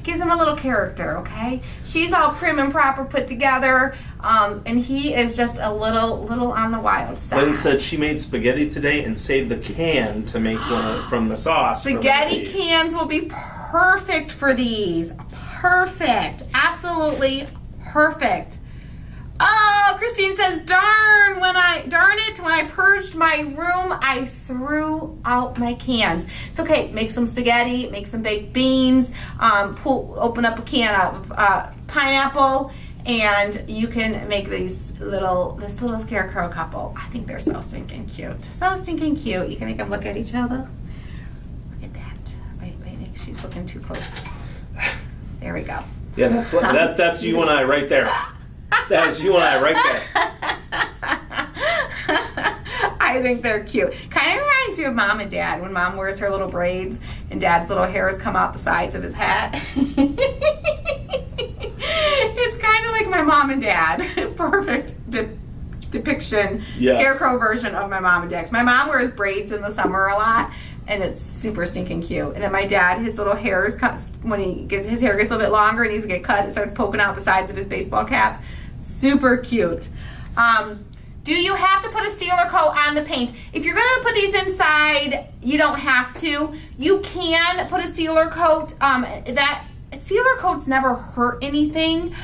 gives him a little character, okay? She's all prim and proper put together. And he is just a little on the wild side. Lynn said she made spaghetti today and saved the can to make one from the sauce. Spaghetti cans will be perfect for these. Perfect. Absolutely perfect. Oh, Christine says, darn it, when I purged my room, I threw out my cans. It's okay. Make some spaghetti, make some baked beans, open up a can of pineapple, and you can make this little Scarecrow couple. I think they're so stinking cute. So stinking cute. You can make them look at each other. Look at that. Wait, she's looking too close. There we go. Yeah, that's you and I right there. That is you and I right there. I think they're cute. Kind of reminds you of Mom and Dad when Mom wears her little braids and Dad's little hairs come out the sides of his hat. It's kind of like my Mom and Dad. Perfect depiction, yes. Scarecrow version of my Mom and Dad. 'Cause my mom wears braids in the summer a lot, and it's super stinking cute. And then my dad, his little hairs, when his hair gets a little bit longer and needs to get cut, it starts poking out the sides of his baseball cap. Super cute. Do you have to put a sealer coat on the paint? If you're gonna put these inside, you don't have to. You can put a sealer coat. That sealer coats never hurt anything.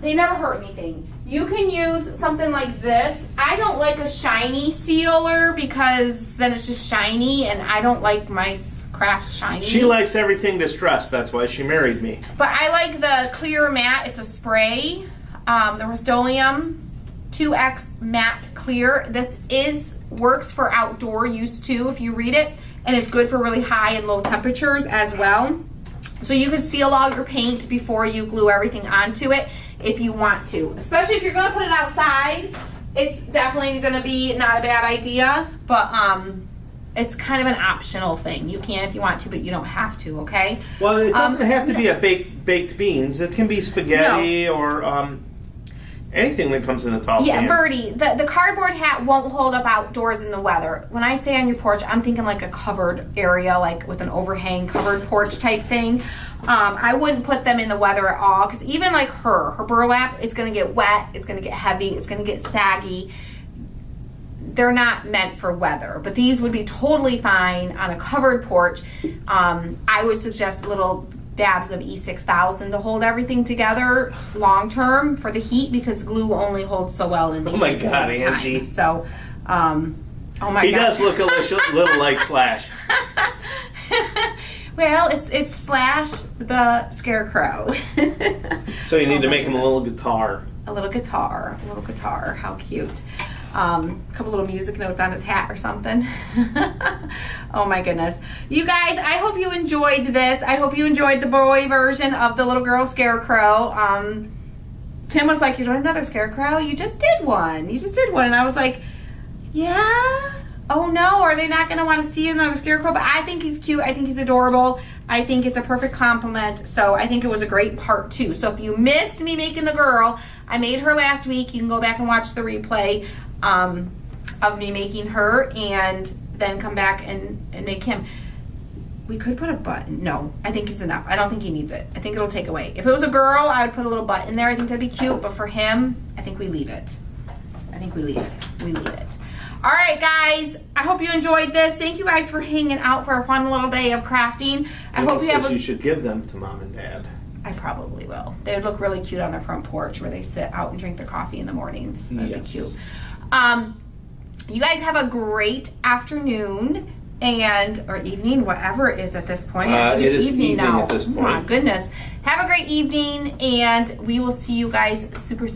They never hurt anything. You can use something like this. I don't like a shiny sealer because then it's just shiny, and I don't like my crafts shiny. She likes everything distressed. That's why she married me. But I like the clear matte. It's a spray. The Rust-Oleum 2X matte clear. This works for outdoor use too if you read it, and it's good for really high and low temperatures as well. So you can seal all your paint before you glue everything onto it if you want to. Especially if you're going to put it outside, it's definitely going to be not a bad idea, but it's kind of an optional thing. You can if you want to, but you don't have to, okay? Well, it doesn't have to be a baked beans. It can be spaghetti or anything that comes in a tall Yeah, can. Birdie, the cardboard hat won't hold up outdoors in the weather. When I say on your porch, I'm thinking like a covered area, like with an overhang covered porch type thing. I wouldn't put them in the weather at all, because even like her burlap, it's going to get wet, it's going to get heavy, it's going to get saggy. They're not meant for weather, but these would be totally fine on a covered porch. I would suggest little dabs of E6000 to hold everything together long term for the heat, because glue only holds so well in the heat. Oh my God, all the time. Angie. So, oh my God. He does look a little like Slash. Well, it's Slash the Scarecrow. So you need to make him a little guitar. A little guitar. How cute. A couple little music notes on his hat or something. Oh my goodness. You guys, I hope you enjoyed this. I hope you enjoyed the boy version of the little girl Scarecrow. Tim was like, "You're doing another Scarecrow? You just did one. And I was like, yeah? Oh no, are they not going to want to see another Scarecrow? But I think he's cute. I think he's adorable. I think it's a perfect compliment. So I think it was a great part 2. So if you missed me making the girl, I made her last week. You can go back and watch the replay of me making her, and then come back and make him. We could put a button. No, I think he's enough. I don't think he needs it. I think it'll take away. If it was a girl, I would put a little button in there. I think that'd be cute. But for him, I think we leave it. All right, guys. I hope you enjoyed this. Thank you guys for hanging out for a fun little day of crafting. I hope you have. You should give them to Mom and Dad. I probably will. They would look really cute on their front porch where they sit out and drink their coffee in the mornings. That'd be cute. You guys have a great afternoon or evening, whatever it is at this point. It is evening now. At this point. Oh my goodness. Have a great evening, and we will see you guys super